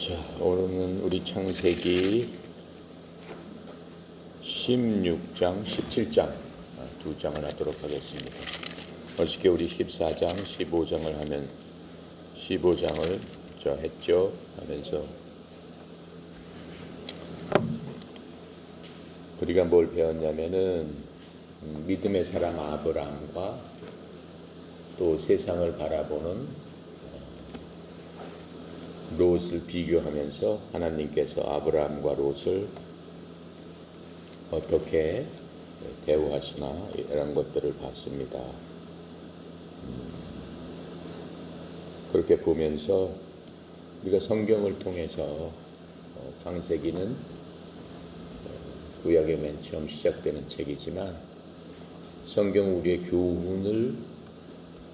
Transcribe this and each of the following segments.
자, 오늘은 우리 창세기 16장, 17장 두 장을 하도록 하겠습니다. 어저께 우리 14장, 15장을 하면 15장을 했죠. 하면서 우리가 뭘 배웠냐면은 믿음의 사람 아브라함과 또 세상을 바라보는 롯을 비교하면서 하나님께서 아브라함과 롯을 어떻게 대우하시나 이런 것들을 봤습니다. 그렇게 보면서 우리가 성경을 통해서 창세기는 구약의 맨 처음 시작되는 책이지만 성경은 우리의 교훈을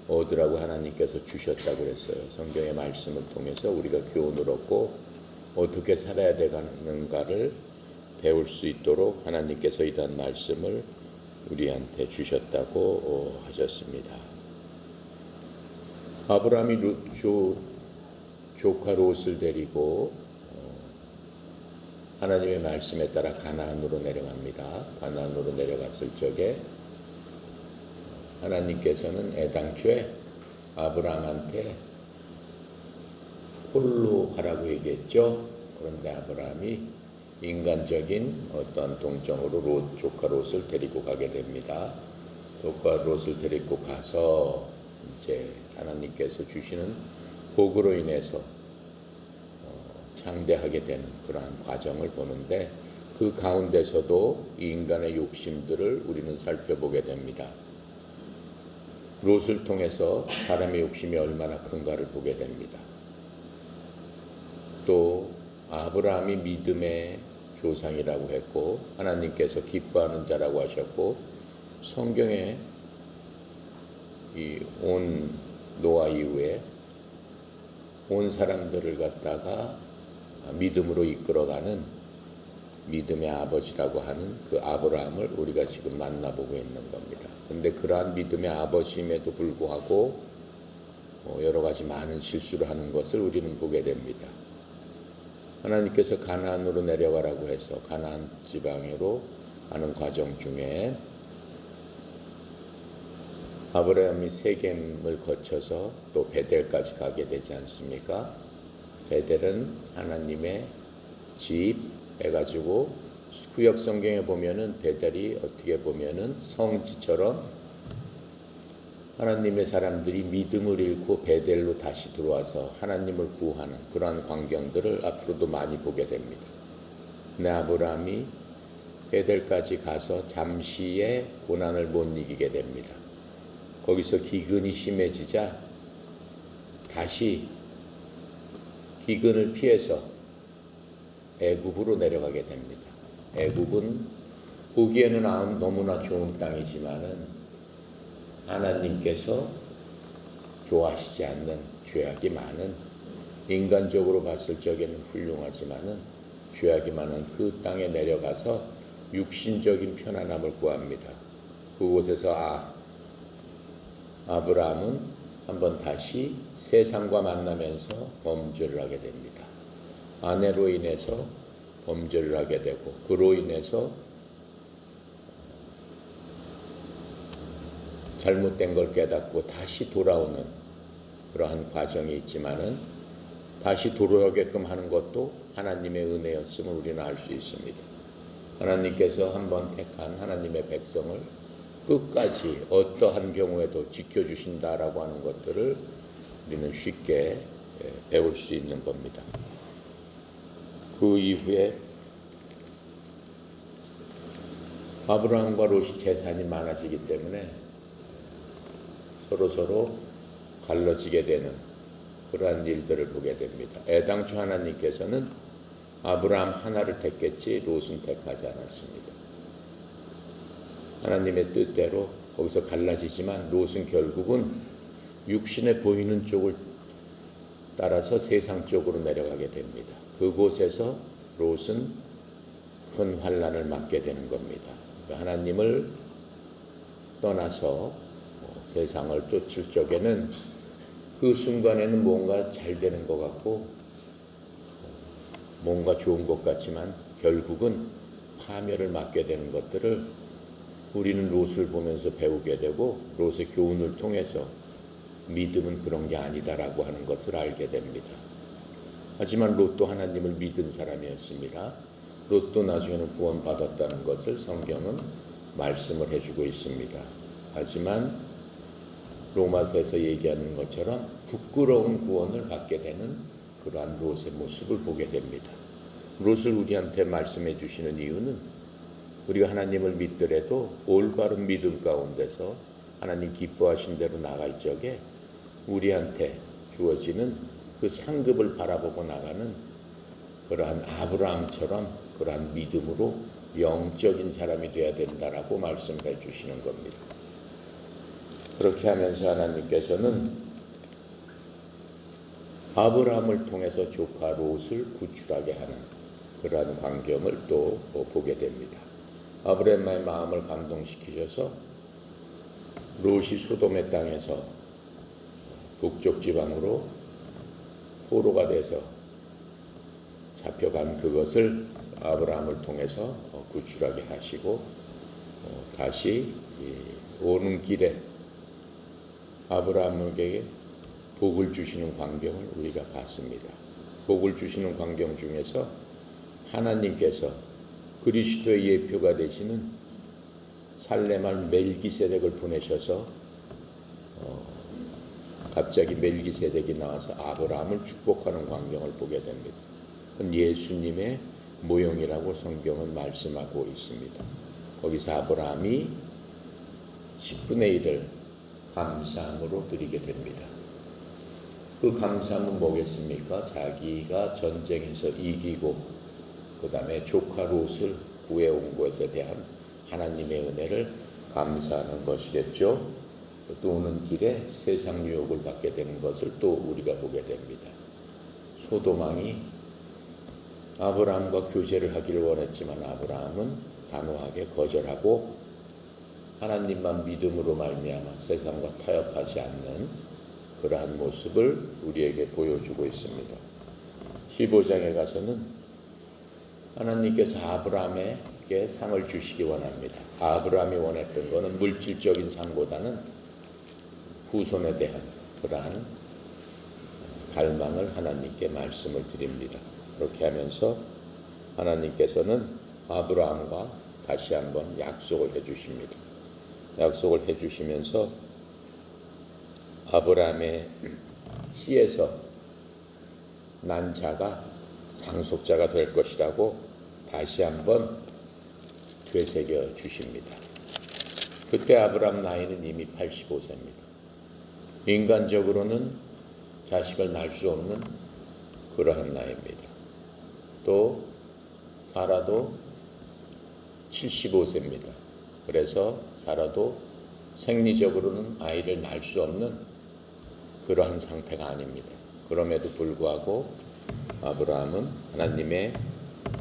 얻으라고 하나님께서 주셨다고 그랬어요. 성경의 말씀을 통해서 우리가 교훈을 얻고 어떻게 살아야 되는가를 배울 수 있도록 하나님께서 이런 말씀을 우리한테 주셨다고 하셨습니다. 아브라함이 조카 롯을 데리고 하나님의 말씀에 따라 가나안으로 내려갑니다. 가나안으로 내려갔을 적에 하나님께서는 애당초에 아브라함한테 홀로 가라고 얘기했죠. 그런데 아브라함이 인간적인 어떤 동정으로 조카 롯을 데리고 가게 됩니다. 조카 롯을 데리고 가서 이제 하나님께서 주시는 복으로 인해서 창대하게 되는 그러한 과정을 보는데 그 가운데서도 이 인간의 욕심들을 우리는 살펴보게 됩니다. 롯을 통해서 사람의 욕심이 얼마나 큰가를 보게 됩니다. 또 아브라함이 믿음의 조상이라고 했고 하나님께서 기뻐하는 자라고 하셨고 성경에 이 온 노아 이후에 온 사람들을 갖다가 믿음으로 이끌어가는 믿음의 아버지라고 하는 그 아브라함을 우리가 지금 만나보고 있는 겁니다. 근데 그러한 믿음의 아버지임에도 불구하고 여러 가지 많은 실수를 하는 것을 우리는 보게 됩니다. 하나님께서 가나안으로 내려가라고 해서 가나안 지방으로 가는 과정 중에 아브라함이 세겜을 거쳐서 또 베델까지 가게 되지 않습니까? 베델은 하나님의 집 해가지고 구약 성경에 보면은 베델이 어떻게 보면은 성지처럼 하나님의 사람들이 믿음을 잃고 베델로 다시 들어와서 하나님을 구하는 그러한 광경들을 앞으로도 많이 보게 됩니다. 근데 아브라함이 베델까지 가서 잠시의 고난을 못 이기게 됩니다. 거기서 기근이 심해지자 다시 기근을 피해서 애굽으로 내려가게 됩니다. 애굽은 보기에는 너무나 좋은 땅이지만은 하나님께서 좋아하시지 않는 죄악이 많은 인간적으로 봤을 적에는 훌륭하지만은 죄악이 많은 그 땅에 내려가서 육신적인 편안함을 구합니다. 그곳에서 아브라함은 한번 다시 세상과 만나면서 범죄를 하게 됩니다. 아내로 인해서 범죄를 하게 되고 그로 인해서 잘못된 걸 깨닫고 다시 돌아오는 그러한 과정이 있지만은 다시 돌아오게끔 하는 것도 하나님의 은혜였음을 우리는 알 수 있습니다. 하나님께서 한번 택한 하나님의 백성을 끝까지 어떠한 경우에도 지켜주신다라고 하는 것들을 우리는 쉽게 배울 수 있는 겁니다. 그 이후에 아브라함과 롯이 재산이 많아지기 때문에 서로 갈라지게 되는 그러한 일들을 보게 됩니다. 애당초 하나님께서는 아브라함 하나를 택했지 롯은 택하지 않았습니다. 하나님의 뜻대로 거기서 갈라지지만 롯은 결국은 육신에 보이는 쪽을 따라서 세상 쪽으로 내려가게 됩니다. 그곳에서 롯은 큰 환난을 맞게 되는 겁니다. 하나님을 떠나서 세상을 쫓을 적에는 그 순간에는 뭔가 잘 되는 것 같고 뭔가 좋은 것 같지만 결국은 파멸을 맞게 되는 것들을 우리는 롯을 보면서 배우게 되고 롯의 교훈을 통해서 믿음은 그런 게 아니다라고 하는 것을 알게 됩니다. 하지만 롯도 하나님을 믿은 사람이었습니다. 롯도 나중에는 구원받았다는 것을 성경은 말씀을 해주고 있습니다. 하지만 로마서에서 얘기하는 것처럼 부끄러운 구원을 받게 되는 그러한 롯의 모습을 보게 됩니다. 롯을 우리한테 말씀해 주시는 이유는 우리가 하나님을 믿더라도 올바른 믿음 가운데서 하나님 기뻐하신 대로 나갈 적에 우리한테 주어지는 그 상급을 바라보고 나가는 그러한 아브라함처럼 그러한 믿음으로 영적인 사람이 되어야 된다라고 말씀을 해주시는 겁니다. 그렇게 하면서 하나님께서는 아브라함을 통해서 조카 롯을 구출하게 하는 그러한 광경을 또 보게 됩니다. 아브라함의 마음을 감동시키셔서 롯이 소돔의 땅에서 북쪽 지방으로 포로가 돼서 잡혀간 그것을 아브라함을 통해서 구출하게 하시고 다시 오는 길에 아브라함에게 복을 주시는 광경을 우리가 봤습니다. 복을 주시는 광경 중에서 하나님께서 그리스도의 예표가 되시는 살레말 멜기세덱을 보내셔서 갑자기 멜기세덱이 나와서 아브라함을 축복하는 광경을 보게 됩니다. 그건 예수님의 모형이라고 성경은 말씀하고 있습니다. 거기서 아브라함이 10분의 1을 감사함으로 드리게 됩니다. 그 감사함은 뭐겠습니까? 자기가 전쟁에서 이기고 그 다음에 조카 롯을 구해온 것에 대한 하나님의 은혜를 감사하는 것이겠죠. 또 오는 길에 세상 유혹을 받게 되는 것을 또 우리가 보게 됩니다. 소돔왕이 아브라함과 교제를 하기를 원했지만 아브라함은 단호하게 거절하고 하나님만 믿음으로 말미암아 세상과 타협하지 않는 그러한 모습을 우리에게 보여주고 있습니다. 15장에 가서는 하나님께서 아브라함에게 상을 주시기 원합니다. 아브라함이 원했던 것은 물질적인 상보다는 후손에 대한 그러한 갈망을 하나님께 말씀을 드립니다. 그렇게 하면서 하나님께서는 아브라함과 다시 한번 약속을 해주십니다. 약속을 해주시면서 아브라함의 씨에서 난 자가 상속자가 될 것이라고 다시 한번 되새겨 주십니다. 그때 아브라함 나이는 이미 85세입니다. 인간적으로는 자식을 낳을 수 없는 그러한 나이입니다. 또 사라도 75세입니다. 그래서 사라도 생리적으로는 아이를 낳을 수 없는 그러한 상태가 아닙니다. 그럼에도 불구하고 아브라함은 하나님의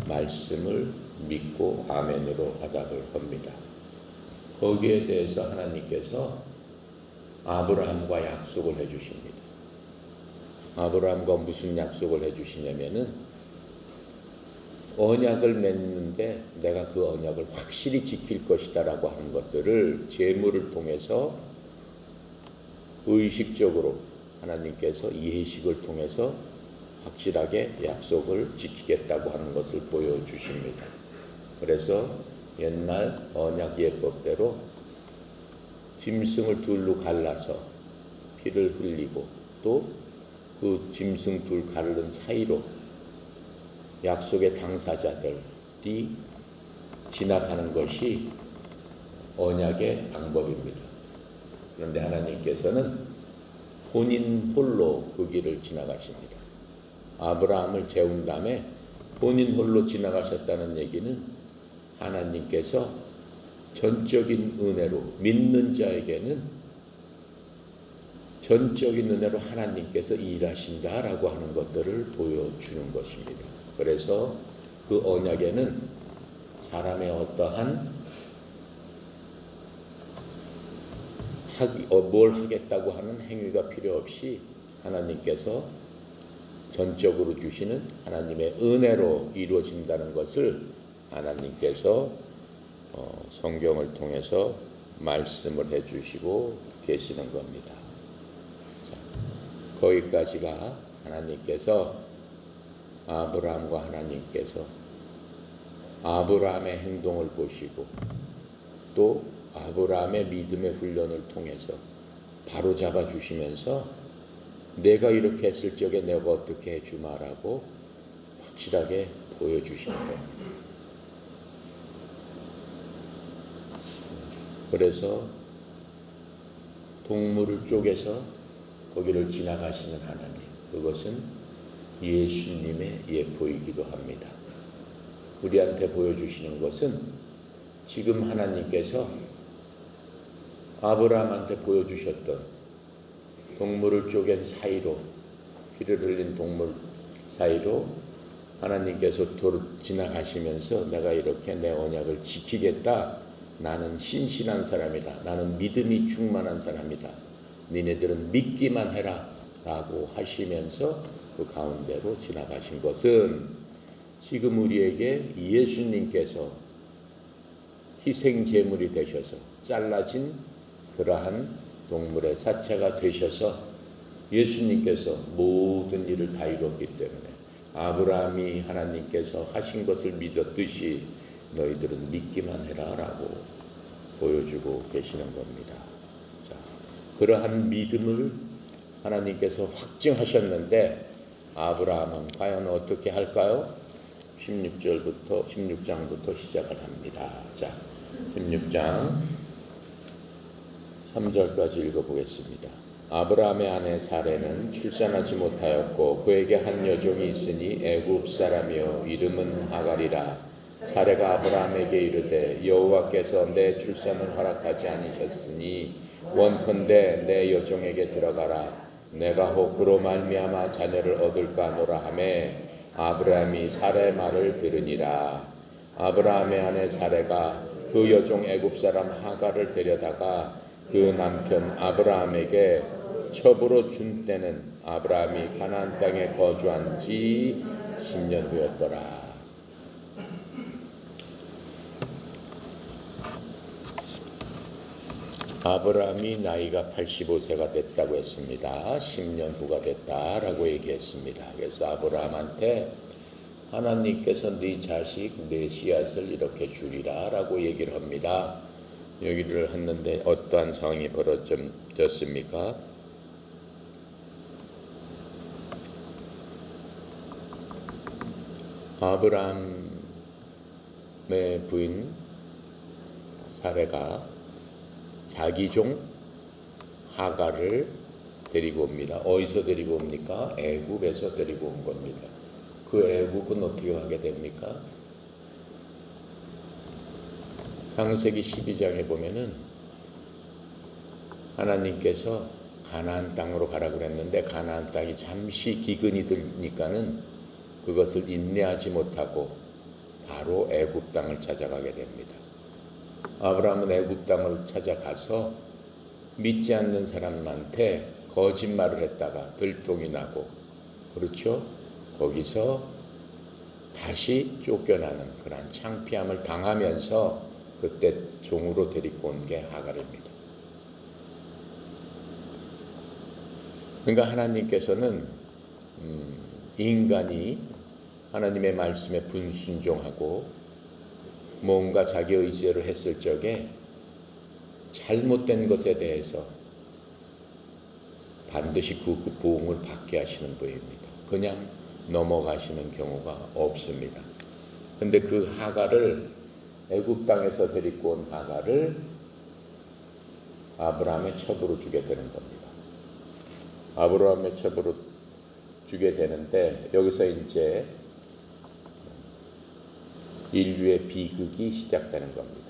말씀을 믿고 아멘으로 화답을 합니다. 거기에 대해서 하나님께서 아브라함과 약속을 해주십니다. 아브라함과 무슨 약속을 해주시냐면은 언약을 맺는데 내가 그 언약을 확실히 지킬 것이다라고 하는 것들을 제물을 통해서 의식적으로 하나님께서 예식을 통해서 확실하게 약속을 지키겠다고 하는 것을 보여주십니다. 그래서 옛날 언약 예법대로 짐승을 둘로 갈라서 피를 흘리고 또 그 짐승 둘 가르는 사이로 약속의 당사자들이 지나가는 것이 언약의 방법입니다. 그런데 하나님께서는 본인 홀로 그 길을 지나가십니다. 아브라함을 재운 다음에 본인 홀로 지나가셨다는 얘기는 하나님께서 전적인 은혜로 믿는 자에게는 전적인 은혜로 하나님께서 일하신다라고 하는 것들을 보여주는 것입니다. 그래서 그 언약에는 사람의 어떠한 뭘 하겠다고 하는 행위가 필요 없이 하나님께서 전적으로 주시는 하나님의 은혜로 이루어진다는 것을 하나님께서 성경을 통해서 말씀을 해주시고 계시는 겁니다. 자, 거기까지가 하나님께서 아브라함과 하나님께서 아브라함의 행동을 보시고 또 아브라함의 믿음의 훈련을 통해서 바로 잡아 주시면서 내가 이렇게 했을 적에 내가 어떻게 해주마라고 확실하게 보여주시는 겁니다. 그래서 동물을 쪼개서 거기를 지나가시는 하나님, 그것은 예수님의 예포이기도 합니다. 우리한테 보여주시는 것은 지금 하나님께서 아브라함한테 보여주셨던 동물을 쪼갠 사이로, 피를 흘린 동물 사이로 하나님께서 지나가시면서 내가 이렇게 내 언약을 지키겠다. 나는 신실한 사람이다. 나는 믿음이 충만한 사람이다. 니네들은 믿기만 해라. 라고 하시면서 그 가운데로 지나가신 것은 지금 우리에게 예수님께서 희생 제물이 되셔서 잘라진 그러한 동물의 사체가 되셔서 예수님께서 모든 일을 다 이뤘기 때문에 아브라함이 하나님께서 하신 것을 믿었듯이 너희들은 믿기만 해라 라고 보여주고 계시는 겁니다. 자, 그러한 믿음을 하나님께서 확증하셨는데 아브라함은 과연 어떻게 할까요? 16장부터 시작을 합니다. 자, 16장 3절까지 읽어보겠습니다. 아브라함의 아내 사레는 출산하지 못하였고 그에게 한 여종이 있으니 애굽 사람이요 이름은 하갈이라. 사레가 아브라함에게 이르되 여호와께서 내 출산을 허락하지 않으셨으니 원컨대 내 여종에게 들어가라. 내가 혹 그로 말미암아 자녀를 얻을까 하노라 하매 아브라함이 사레의 말을 들으니라. 아브라함의 아내 사레가 그 여종 애굽 사람 하갈을 데려다가 그 남편 아브라함에게 첩으로 준 때는 아브라함이 가나안 땅에 거주한 지 10년 후였더라. 아브라함이 나이가 85세가 됐다고 했습니다. 10년 후가 됐다라고 얘기했습니다. 그래서 아브라함한테 하나님께서 네 자식, 네 씨앗을 이렇게 주리라 라고 얘기를 합니다. 얘기를 했는데 어떠한 상황이 벌어졌습니까? 아브라함의 부인 사레가 자기 종 하갈을 데리고 옵니다. 어디서 데리고 옵니까? 애굽에서 데리고 온 겁니다. 그 애굽은 어떻게 하게 됩니까? 창세기 12장에 보면은 하나님께서 가나안 땅으로 가라고 그랬는데 가나안 땅이 잠시 기근이 들니까는 그것을 인내하지 못하고 바로 애굽 땅을 찾아가게 됩니다. 아브라함은 애굽 땅을 찾아가서 믿지 않는 사람한테 거짓말을 했다가 들통이 나고, 그렇죠? 거기서 다시 쫓겨나는 그러한 창피함을 당하면서 그때 종으로 데리고 온 게 하갈입니다. 그러니까 하나님께서는 인간이 하나님의 말씀에 불순종하고 뭔가 자기 의지대로 했을 적에 잘못된 것에 대해서 반드시 그 보응을 받게 하시는 분입니다. 그냥 넘어가시는 경우가 없습니다. 근데 그 하갈을 애굽 땅에서 데리고 온 하갈을 아브라함의 첩으로 주게 되는 겁니다. 아브라함의 첩으로 주게 되는데 여기서 이제 인류의 비극이 시작되는 겁니다.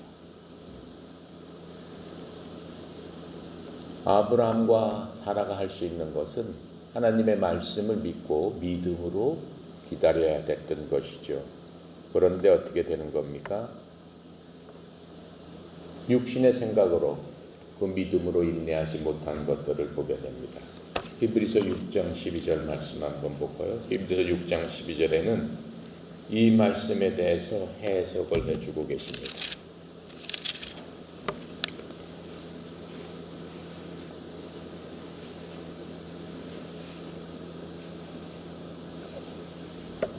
아브라함과 사라가 할 수 있는 것은 하나님의 말씀을 믿고 믿음으로 기다려야 됐던 것이죠. 그런데 어떻게 되는 겁니까? 육신의 생각으로 그 믿음으로 인내하지 못한 것들을 보게 됩니다. 히브리서 6장 12절 말씀 한번 볼까요? 히브리서 6장 12절에는 이 말씀에 대해서 해석을 해주고 계십니다.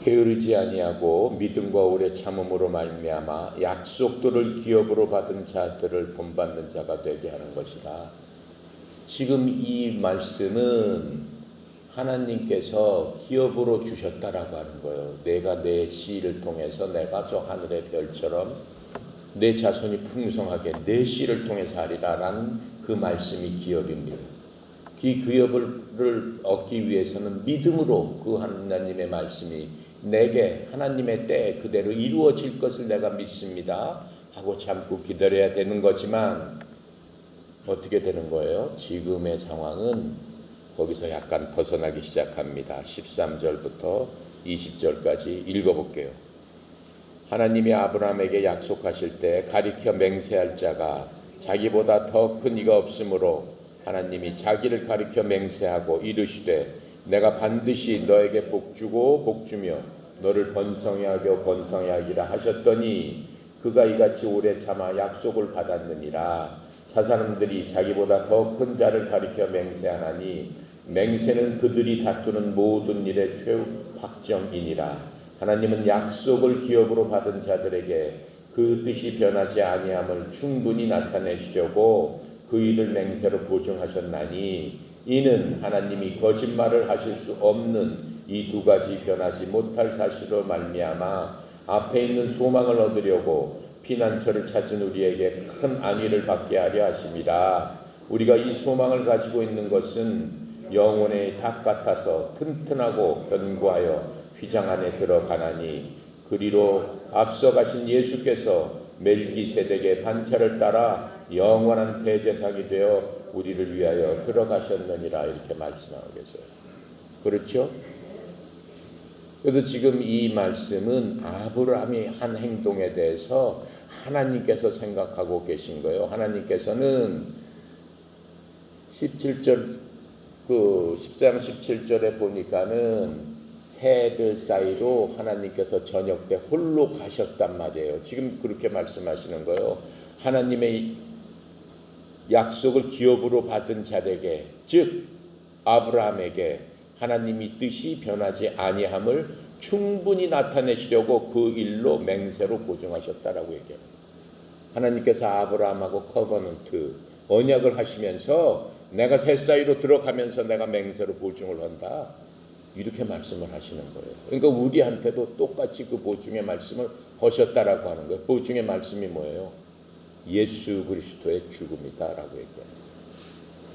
게으르지 아니하고 믿음과 오래 참음으로 말미암아 약속들을 기업으로 받은 자들을 본받는 자가 되게 하는 것이다. 지금 이 말씀은 하나님께서 기업으로 주셨다라고 하는 거예요. 내가 내 씨를 통해서 내가 저 하늘의 별처럼 내 자손이 풍성하게 내 씨를 통해서 하리라라는 그 말씀이 기업입니다. 그 기업을 얻기 위해서는 믿음으로 그 하나님의 말씀이 내게 하나님의 때 그대로 이루어질 것을 내가 믿습니다 하고 참고 기다려야 되는 거지만 어떻게 되는 거예요? 지금의 상황은 거기서 약간 벗어나기 시작합니다. 13절부터 20절까지 읽어볼게요. 하나님이 아브라함에게 약속하실 때 가리켜 맹세할 자가 자기보다 더 큰 이가 없으므로 하나님이 자기를 가리켜 맹세하고 이르시되 내가 반드시 너에게 복주고 복주며 너를 번성하게 하고 번성하게 하리라 하셨더니 그가 이같이 오래 참아 약속을 받았느니라. 사사람들이 자기보다 더 큰 자를 가리켜 맹세하나니 맹세는 그들이 다투는 모든 일의 최확정이니라. 하나님은 약속을 기업으로 받은 자들에게 그 뜻이 변하지 아니함을 충분히 나타내시려고 그 일을 맹세로 보증하셨나니 이는 하나님이 거짓말을 하실 수 없는 이 두 가지 변하지 못할 사실로 말미암아 앞에 있는 소망을 얻으려고 피난처를 찾은 우리에게 큰 안위를 받게 하려 하심이라. 우리가 이 소망을 가지고 있는 것은 영혼의 닭 같아서 튼튼하고 견고하여 휘장 안에 들어가나니 그리로 앞서 가신 예수께서 멜기세덱의 반차를 따라 영원한 대제사장이 되어 우리를 위하여 들어가셨느니라 이렇게 말씀하고 계세요. 그렇죠? 그래서 지금 이 말씀은 아브라함이 한 행동에 대해서 하나님께서 생각하고 계신 거예요. 하나님께서는 17절 13, 17절에 보니까는 새들 사이로 하나님께서 저녁 때 홀로 가셨단 말이에요. 지금 그렇게 말씀하시는 거예요. 하나님의 약속을 기업으로 받은 자에게, 즉 아브라함에게 하나님이 뜻이 변하지 아니함을 충분히 나타내시려고 그 일로 맹세로 보증하셨다라고 얘기해요. 하나님께서 아브라함하고 커버넌트 언약을 하시면서 내가 새 사이로 들어가면서 내가 맹세로 보증을 한다 이렇게 말씀을 하시는 거예요. 그러니까 우리한테도 똑같이 그 보증의 말씀을 하셨다라고 하는 거예요. 보증의 말씀이 뭐예요? 예수 그리스도의 죽음이다라고 얘기해요.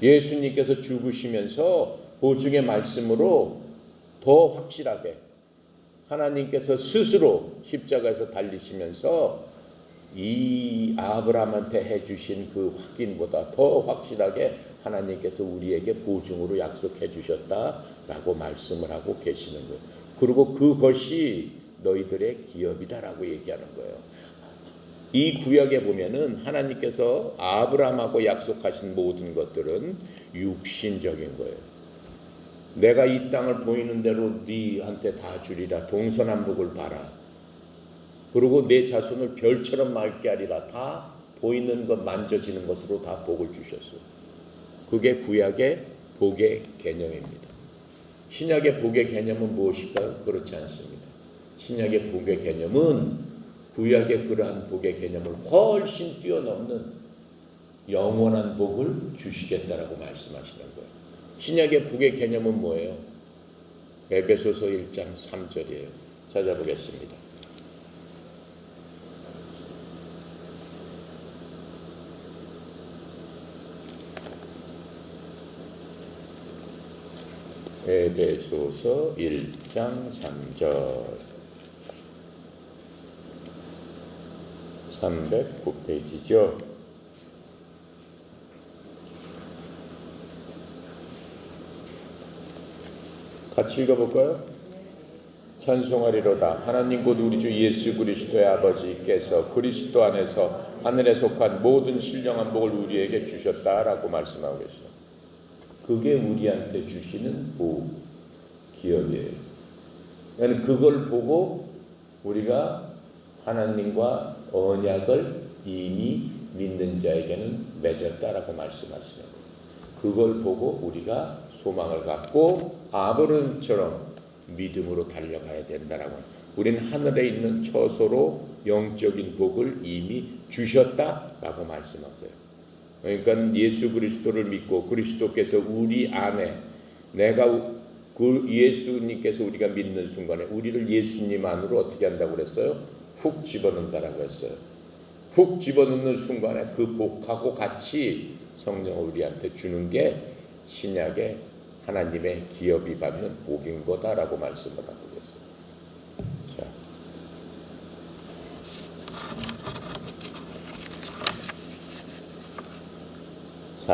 예수님께서 죽으시면서 보증의 말씀으로 더 확실하게 하나님께서 스스로 십자가에서 달리시면서 이 아브라함한테 해주신 그 확인보다 더 확실하게 하나님께서 우리에게 보증으로 약속해 주셨다라고 말씀을 하고 계시는 거예요. 그리고 그것이 너희들의 기업이다라고 얘기하는 거예요. 이 구약에 보면은 하나님께서 아브라함하고 약속하신 모든 것들은 육신적인 거예요. 내가 이 땅을 보이는 대로 네한테 다 주리라. 동서남북을 봐라. 그리고 내 자손을 별처럼 맑게 하리라. 다 보이는 것, 만져지는 것으로 다 복을 주셨어요. 그게 구약의 복의 개념입니다. 신약의 복의 개념은 무엇일까요? 그렇지 않습니다. 신약의 복의 개념은 구약의 그러한 복의 개념을 훨씬 뛰어넘는 영원한 복을 주시겠다라고 말씀하시는 거예요. 신약의 복의 개념은 뭐예요? 에베소서 1장 3절이에요. 찾아보겠습니다. 에베소서 1장 3절 309페이지죠. 같이 읽어볼까요? 찬송하리로다. 하나님 곧 우리 주 예수 그리스도의 아버지께서 그리스도 안에서 하늘에 속한 모든 신령한 복을 우리에게 주셨다라고 말씀하고 계시죠. 그게 우리한테 주시는 복, 기업이에요. 그러니까 그걸 보고 우리가 하나님과 언약을 이미 믿는 자에게는 맺었다라고 말씀하시는 거예요. 그걸 보고 우리가 소망을 갖고 아브라함처럼 믿음으로 달려가야 된다라고. 우리는 하늘에 있는 처소로 영적인 복을 이미 주셨다라고 말씀하세요. 그러니까 예수 그리스도를 믿고 그리스도께서 우리 안에 내가 그 예수님께서 우리가 믿는 순간에 우리를 예수님 안으로 어떻게 한다고 그랬어요? 훅 집어넣는다라고 했어요. 훅 집어넣는 순간에 그 복하고 같이 성령을 우리한테 주는 게 신약의 하나님의 기업이 받는 복인 거다라고 말씀을 하고 계세요. 자,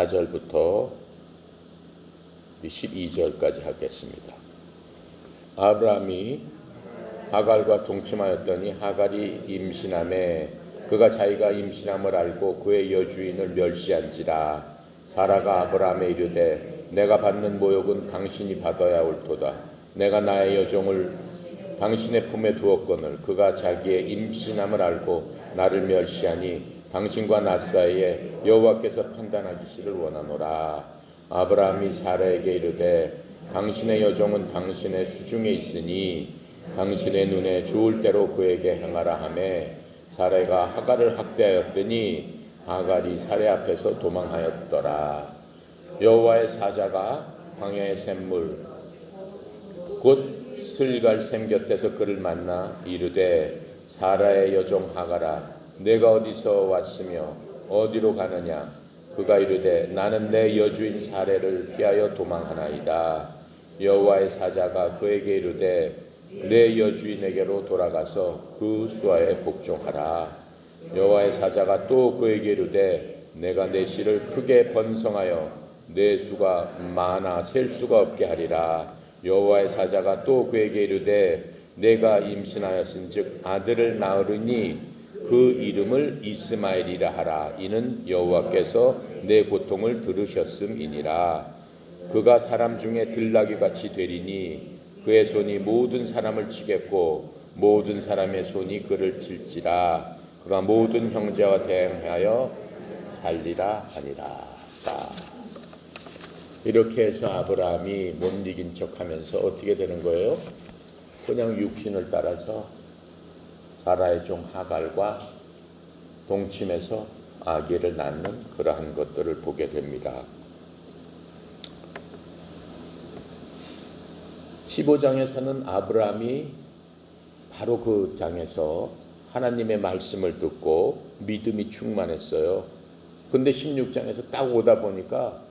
4절부터 12절까지 하겠습니다. 아브라함이 하갈과 동침하였더니 하갈이 임신함에 그가 자기가 임신함을 알고 그의 여주인을 멸시한지라. 사라가 아브라함에 이르되 내가 받는 모욕은 당신이 받아야 옳도다. 내가 나의 여종을 당신의 품에 두었거늘 그가 자기의 임신함을 알고 나를 멸시하니 당신과 나 사이에 여호와께서 판단하시기를 원하노라. 아브라함이 사라에게 이르되 당신의 여종은 당신의 수중에 있으니 당신의 눈에 좋을 대로 그에게 행하라 하매 사라가 하갈을 학대하였더니 하갈이 사라 앞에서 도망하였더라. 여호와의 사자가 광야의 샘물 곧 슬갈 샘 곁에서 그를 만나 이르되 사라의 여종 하갈아 내가 어디서 왔으며 어디로 가느냐. 그가 이르되 나는 내 여주인 사라를 피하여 도망하나이다. 여호와의 사자가 그에게 이르되 내 여주인에게로 돌아가서 그 수하에 복종하라. 여호와의 사자가 또 그에게 이르되 내가 내 씨를 크게 번성하여 내 수가 많아 셀 수가 없게 하리라. 여호와의 사자가 또 그에게 이르되 내가 임신하였은즉 아들을 낳으리니 그 이름을 이스마엘이라 하라. 이는 여호와께서 내 고통을 들으셨음이니라. 그가 사람 중에 들나귀같이 되리니 그의 손이 모든 사람을 치겠고 모든 사람의 손이 그를 칠지라. 그가 모든 형제와 대항하여 살리라 하니라. 자, 이렇게 해서 아브라함이 못 이긴 척하면서 어떻게 되는 거예요? 그냥 육신을 따라서 사라의 종 하갈과 동침해서 아기를 낳는 그러한 것들을 보게 됩니다. 15장에서는 아브라함이 바로 그 장에서 하나님의 말씀을 듣고 믿음이 충만했어요. 근데 16장에서 딱 오다 보니까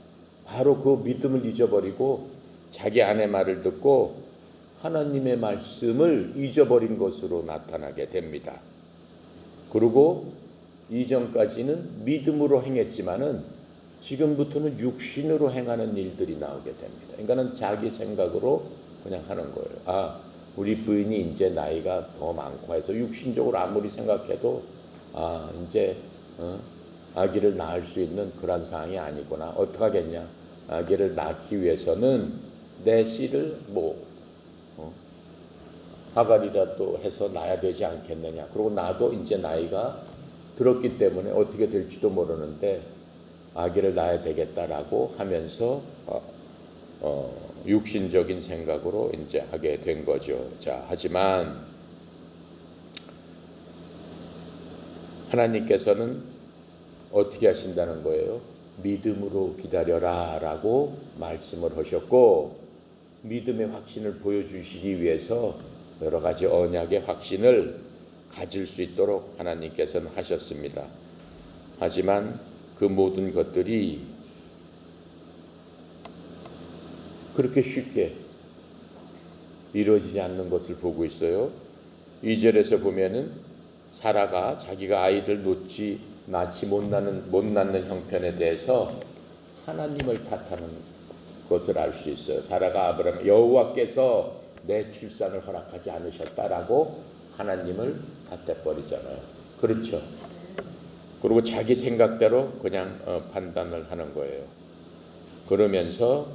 바로 그 믿음을 잊어버리고 자기 아내 말을 듣고 하나님의 말씀을 잊어버린 것으로 나타나게 됩니다. 그리고 이전까지는 믿음으로 행했지만은 지금부터는 육신으로 행하는 일들이 나오게 됩니다. 그러니까는 자기 생각으로 그냥 하는 거예요. 아, 우리 부인이 이제 나이가 더 많고 해서 육신적으로 아무리 생각해도 이제 아기를 낳을 수 있는 그런 상황이 아니구나. 어떡하겠냐. 아기를 낳기 위해서는 내 씨를 하갈이라도 해서 낳아야 되지 않겠느냐. 그리고 나도 이제 나이가 들었기 때문에 어떻게 될지도 모르는데 아기를 낳아야 되겠다라고 하면서 육신적인 생각으로 이제 하게 된 거죠. 자, 하지만 하나님께서는 어떻게 하신다는 거예요? 믿음으로 기다려라라고 말씀을 하셨고 믿음의 확신을 보여주시기 위해서 여러 가지 언약의 확신을 가질 수 있도록 하나님께서는 하셨습니다. 하지만 그 모든 것들이 그렇게 쉽게 이루어지지 않는 것을 보고 있어요. 2절에서 보면은 사라가 자기가 아이를 낳지 못 낳는 형편에 대해서 하나님을 탓하는 것을 알 수 있어요. 사라가 아브라함 여호와께서 내 출산을 허락하지 않으셨다라고 하나님을 탓해버리잖아요. 그렇죠. 그리고 자기 생각대로 그냥 판단을 하는 거예요. 그러면서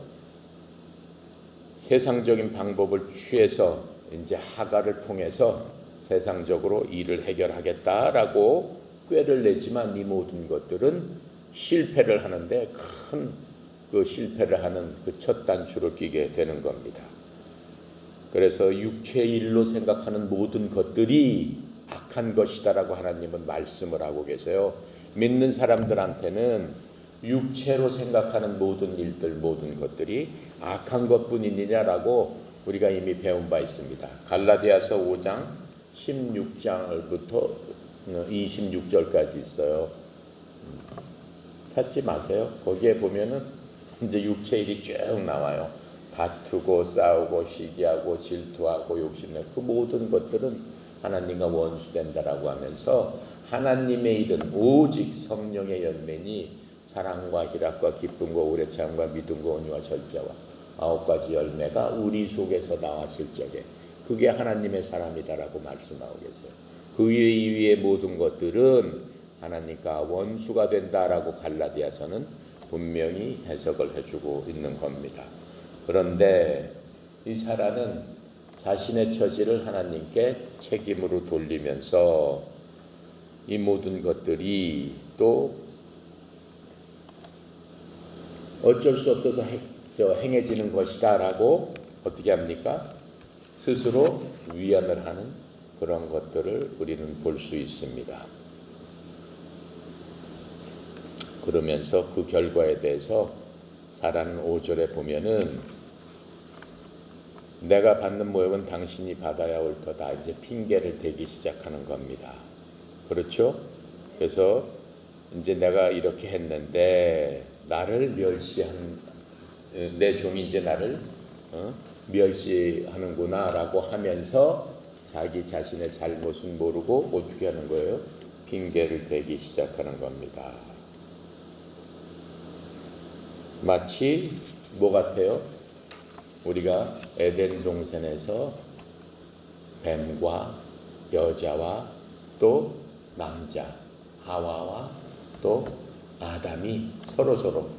세상적인 방법을 취해서 이제 하갈을 통해서 세상적으로 일을 해결하겠다라고 꾀를 내지만 이 모든 것들은 실패를 하는데 큰 그 실패를 하는 그 첫 단추를 끼게 되는 겁니다. 그래서 육체의 일로 생각하는 모든 것들이 악한 것이다라고 하나님은 말씀을 하고 계세요. 믿는 사람들한테는 육체로 생각하는 모든 일들, 모든 것들이 악한 것뿐이냐라고 우리가 이미 배운 바 있습니다. 갈라디아서 5장 16장부터 26절까지 있어요. 찾지 마세요. 거기에 보면은 이제 육체 일이 쭉 나와요. 다투고 싸우고 시기하고 질투하고 욕심내고 그 모든 것들은 하나님과 원수된다라고 하면서 하나님의 일은 오직 성령의 열매니 사랑과 희락과 기쁨과 오래 참과 믿음과 온유와 절제와 9가지 열매가 우리 속에서 나왔을 적에 그게 하나님의 사람이다라고 말씀하고 계세요. 그 위의 모든 것들은 하나님과 원수가 된다라고 갈라디아서는 분명히 해석을 해주고 있는 겁니다. 그런데 이 사라는 자신의 처지를 하나님께 책임으로 돌리면서 이 모든 것들이 또 어쩔 수 없어서 행해지는 것이다 라고 어떻게 합니까? 스스로 위안을 하는 그런 것들을 우리는 볼 수 있습니다. 그러면서 그 결과에 대해서 사라는 5절에 보면은 내가 받는 모욕은 당신이 받아야 올 터다. 이제 핑계를 대기 시작하는 겁니다. 그렇죠? 그래서 이제 내가 이렇게 했는데 나를 멸시한 내 종이 이제 나를 멸시하는구나 라고 하면서 자기 자신의 잘못은 모르고 어떻게 하는 거예요? 핑계를 대기 시작하는 겁니다. 마치 뭐 같아요? 우리가 에덴 동산에서 뱀과 여자와 또 남자 하와와 또 아담이 서로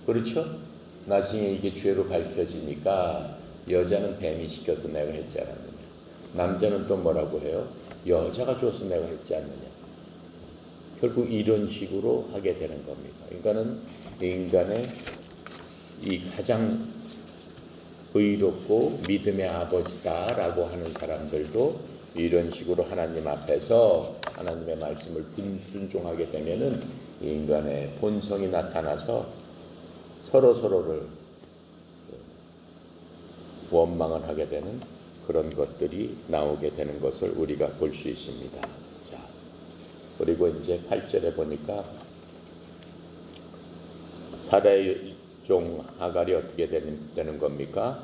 그렇죠? 나중에 이게 죄로 밝혀지니까 여자는 뱀이 시켜서 내가 했지 않았느냐, 남자는 또 뭐라고 해요? 여자가 줘서 내가 했지 않느냐. 결국 이런 식으로 하게 되는 겁니다. 그러니까는 인간의 이 가장 의롭고 믿음의 아버지다라고 하는 사람들도 이런 식으로 하나님 앞에서 하나님의 말씀을 불순종하게 되면은 인간의 본성이 나타나서 서로를 원망을 하게 되는 그런 것들이 나오게 되는 것을 우리가 볼 수 있습니다. 자, 그리고 이제 8절에 보니까 사라의 종 하갈이 어떻게 되는 겁니까?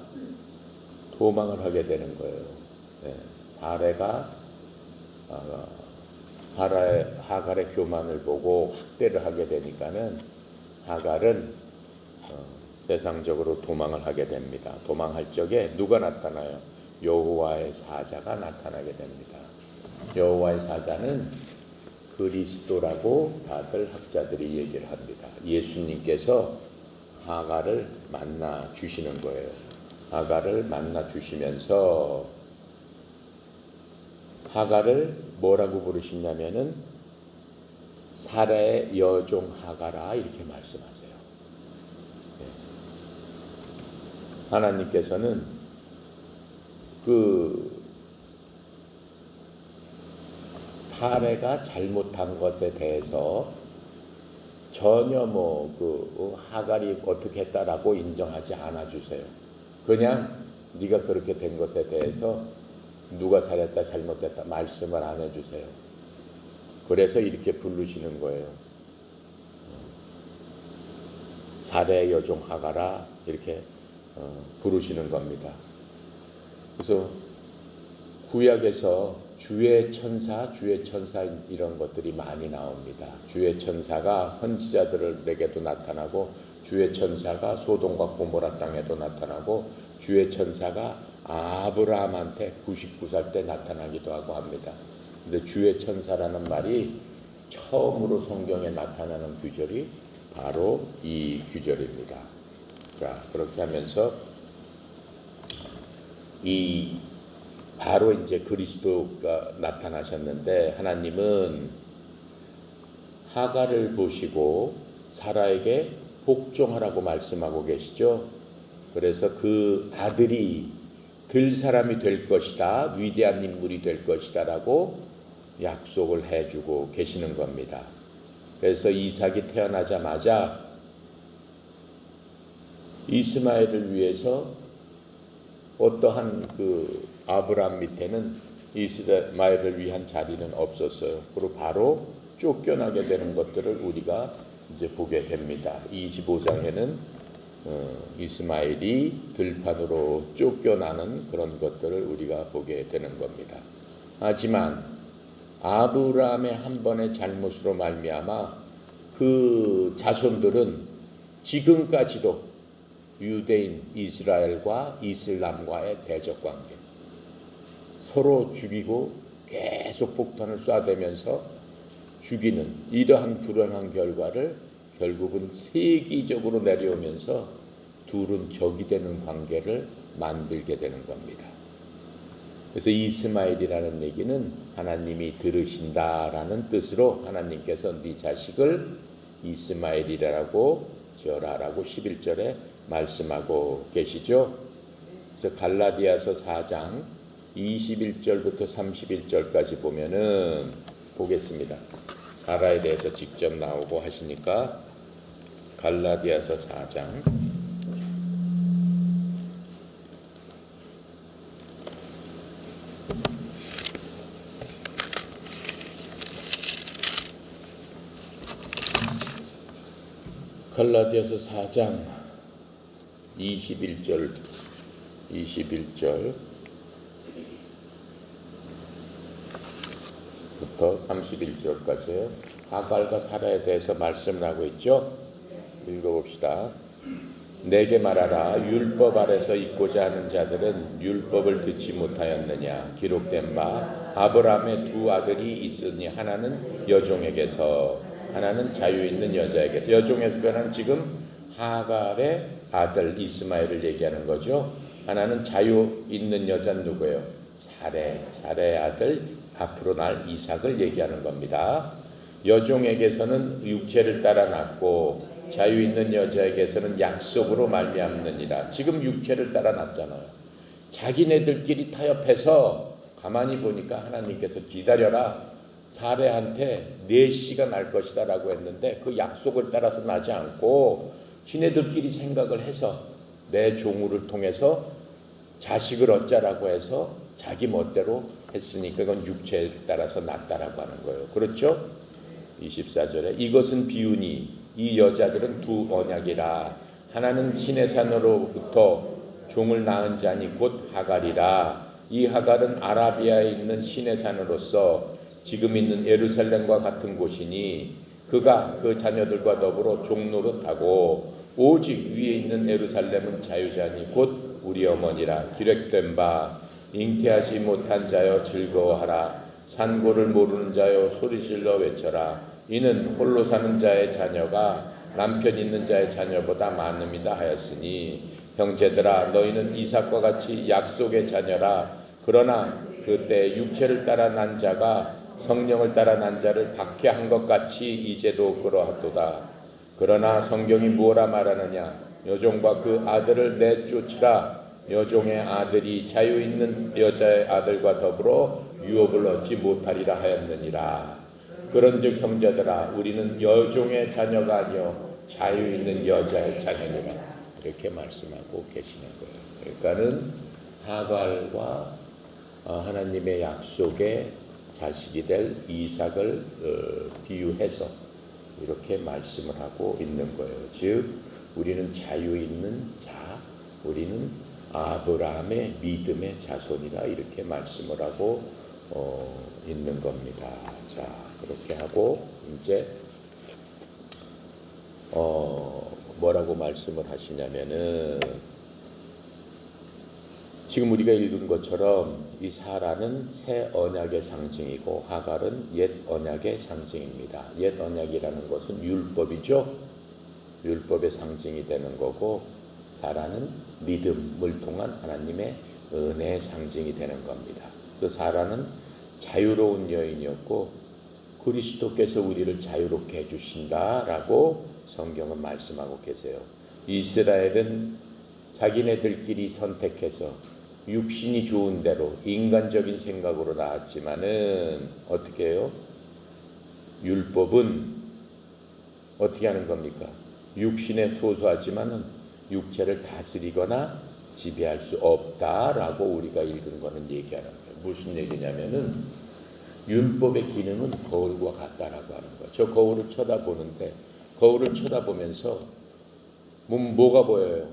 도망을 하게 되는 거예요. 네. 사라가 하갈의 교만을 보고 학대를 하게 되니까는 하갈은 세상적으로 도망을 하게 됩니다. 도망할 적에 누가 나타나요? 여호와의 사자가 나타나게 됩니다. 여호와의 사자는 그리스도라고 다들 학자들이 얘기를 합니다. 예수님께서 하갈을 만나 주시는 거예요. 하갈을 만나 주시면서 하갈을 뭐라고 부르시냐면은 사라의 여종 하갈아 이렇게 말씀하세요. 하나님께서는 그 사라가 잘못한 것에 대해서 전혀 하갈이 어떻게 했다라고 인정하지 않아 주세요. 그냥 네가 그렇게 된 것에 대해서 누가 잘했다 잘못했다 말씀을 안 해주세요. 그래서 이렇게 부르시는 거예요. 사라의 여종 하갈아 이렇게 부르시는 겁니다. 그래서 구약에서 주의 천사 이런 것들이 많이 나옵니다. 주의 천사가 선지자들에게도 나타나고 주의 천사가 소돔과 고모라 땅에도 나타나고 주의 천사가 아브라함한테 99살 때 나타나기도 하고 합니다. 근데 주의 천사라는 말이 처음으로 성경에 나타나는 규절이 바로 이 규절입니다. 자, 그렇게 하면서 이 바로 이제 그리스도가 나타나셨는데 하나님은 하갈을 보시고 사라에게 복종하라고 말씀하고 계시죠. 그래서 그 아들이 들 사람이 될 것이다, 위대한 인물이 될 것이다 라고 약속을 해주고 계시는 겁니다. 그래서 이삭이 태어나자마자 이스마엘을 위해서 어떠한 그 아브라함 밑에는 이스마엘을 위한 자리는 없었어요. 그리고 바로 쫓겨나게 되는 것들을 우리가 이제 보게 됩니다. 25장에는 이스마엘이 들판으로 쫓겨나는 그런 것들을 우리가 보게 되는 겁니다. 하지만 아브라함의 한 번의 잘못으로 말미암아 그 자손들은 지금까지도 유대인 이스라엘과 이슬람과의 대적 관계, 서로 죽이고 계속 폭탄을 쏴대면서 죽이는 이러한 불행한 결과를 결국은 세기적으로 내려오면서 둘은 적이 되는 관계를 만들게 되는 겁니다. 그래서 이스마엘이라는 얘기는 하나님이 들으신다라는 뜻으로 하나님께서 네 자식을 이스마엘이라고 지어라라고 11절에 말씀하고 계시죠. 그래서 갈라디아서 4장 21절부터 31절까지 보면은 보겠습니다. 사라에 대해서 직접 나오고 하시니까 갈라디아서 4장 갈라디아서 4장 21절 부터 31절까지 하갈과 사라에 대해서 말씀을 하고 있죠. 읽어봅시다. 내게 말하라. 율법 아래서 있고자 하는 자들은 율법을 듣지 못하였느냐. 기록된 바 아브라함의 두 아들이 있으니 하나는 여종에게서 하나는 자유 있는 여자에게서. 여종에서 변한 지금 하갈의 아들 이스마엘을 얘기하는 거죠. 하나는 자유 있는 여자는 누구예요? 사레의 아들 앞으로 날 이삭을 얘기하는 겁니다. 여종에게서는 육체를 따라 낳고 자유 있는 여자에게서는 약속으로 말미암느니라. 지금 육체를 따라 낳잖아요. 자기네들끼리 타협해서 가만히 보니까 하나님께서 기다려라. 사레한테 4씨가 날 것이다 라고 했는데 그 약속을 따라서 나지 않고 지네들끼리 생각을 해서 내 종우를 통해서 자식을 얻자라고 해서 자기 멋대로 했으니까 그건 육체에 따라서 낳다라고 하는 거예요. 그렇죠? 24절에 이것은 비유니 이 여자들은 두 언약이라. 하나는 시내산으로부터 종을 낳은 자니 곧 하갈이라. 이 하갈은 아라비아에 있는 시내산으로서 지금 있는 예루살렘과 같은 곳이니 그가 그 자녀들과 더불어 종노릇하고 오직 위에 있는 예루살렘은 자유자니 곧 우리 어머니라. 기록된 바 잉태하지 못한 자여 즐거워하라. 산고를 모르는 자여 소리질러 외쳐라. 이는 홀로 사는 자의 자녀가 남편 있는 자의 자녀보다 많음이다 하였으니 형제들아 너희는 이삭과 같이 약속의 자녀라. 그러나 그때 육체를 따라 난 자가 성령을 따라 난 자를 박해한 것 같이 이제도 그러하도다. 그러나 성경이 무엇라 말하느냐. 여종과 그 아들을 내쫓으라. 여종의 아들이 자유 있는 여자의 아들과 더불어 유업을 얻지 못하리라 하였느니라. 그런즉 형제들아 우리는 여종의 자녀가 아니요 자유 있는 여자의 자녀니라. 이렇게 말씀하고 계시는 거예요. 그러니까는 하갈과 하나님의 약속의 자식이 될 이삭을 비유해서 이렇게 말씀을 하고 있는 거예요. 즉 우리는 자유 있는 자, 우리는 아브라함의 믿음의 자손이다 이렇게 말씀을 하고 있는 겁니다. 자, 그렇게 하고 이제 뭐라고 말씀을 하시냐면은 지금 우리가 읽은 것처럼 이 사라는 새 언약의 상징이고 하갈은 옛 언약의 상징입니다. 옛 언약이라는 것은 율법이죠. 율법의 상징이 되는 거고 사라는 믿음을 통한 하나님의 은혜의 상징이 되는 겁니다. 그래서 사라는 자유로운 여인이었고 그리스도께서 우리를 자유롭게 해주신다라고 성경은 말씀하고 계세요. 이스라엘은 자기네들끼리 선택해서 육신이 좋은 대로 인간적인 생각으로 나왔지만은 어떻게 해요? 율법은 어떻게 하는 겁니까? 육신에 소소하지만은 육체를 다스리거나 지배할 수 없다라고 우리가 읽은 거는 얘기하는 거예요. 무슨 얘기냐면은 율법의 기능은 거울과 같다라고 하는 거예요. 저 거울을 쳐다보는데 거울을 쳐다보면서 뭐가 보여요?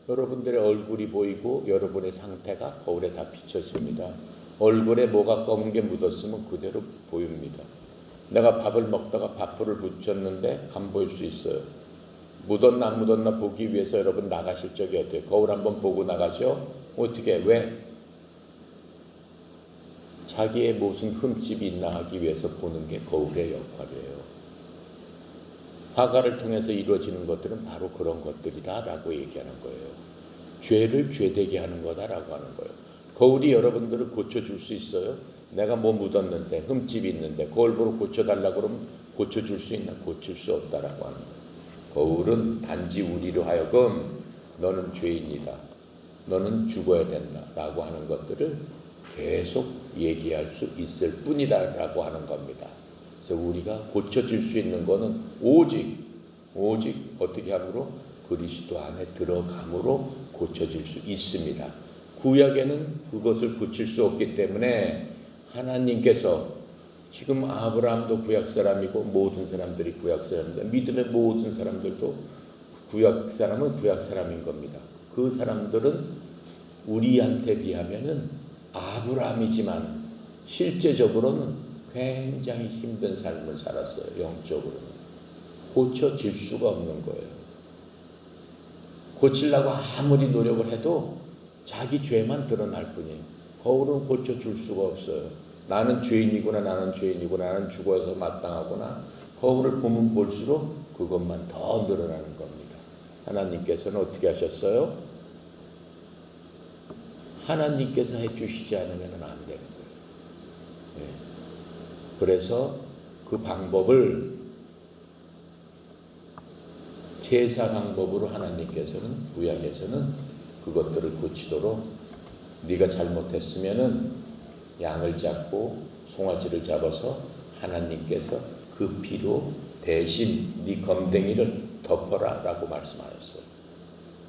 여러분들의 얼굴이 보이고 여러분의 상태가 거울에 다 비춰집니다. 얼굴에 뭐가 검은 게 묻었으면 그대로 보입니다. 내가 밥을 먹다가 밥풀을 붙였는데 안 보일 수 있어요. 묻었나 안 묻었나 보기 위해서 여러분 나가실 적이 어때요? 거울 한번 보고 나가죠? 어떻게? 왜? 자기의 무슨 흠집이 있나 하기 위해서 보는 게 거울의 역할이에요. 화가를 통해서 이루어지는 것들은 바로 그런 것들이다라고 얘기하는 거예요. 죄를 죄되게 하는 거다라고 하는 거예요. 거울이 여러분들을 고쳐줄 수 있어요? 내가 뭐 묻었는데 흠집이 있는데 거울 보고 고쳐달라고 그러면 고쳐줄 수 있나? 고칠 수 없다라고 하는 거예요. 거울은 단지 우리로 하여금 너는 죄인이다, 너는 죽어야 된다라고 하는 것들을 계속 얘기할 수 있을 뿐이다라고 하는 겁니다. 그래서 우리가 고쳐질 수 있는 것은 오직 어떻게 함으로? 그리스도 안에 들어감으로 고쳐질 수 있습니다. 구약에는 그것을 고칠 수 없기 때문에 하나님께서 지금 아브라함도 구약 사람이고 모든 사람들이 구약 사람입니다. 믿음의 모든 사람들도 구약 사람은 구약 사람인 겁니다. 그 사람들은 우리한테 비하면은 아브라함이지만 실제적으로는 굉장히 힘든 삶을 살았어요. 영적으로는 고쳐질 수가 없는 거예요. 고치려고 아무리 노력을 해도 자기 죄만 드러날 뿐이에요. 거울은 고쳐줄 수가 없어요. 나는 죄인이구나, 나는 죽어서 마땅하구나. 거울을 보면 볼수록 그것만 더 늘어나는 겁니다. 하나님께서는 어떻게 하셨어요? 하나님께서 해주시지 않으면 안 되는 거예요. 네. 그래서 그 방법을 제사 방법으로 하나님께서는 구약에서는 그것들을 고치도록 네가 잘못했으면은 양을 잡고 송아지를 잡아서 하나님께서 그 피로 대신 네 검댕이를 덮어라 라고 말씀하셨어요.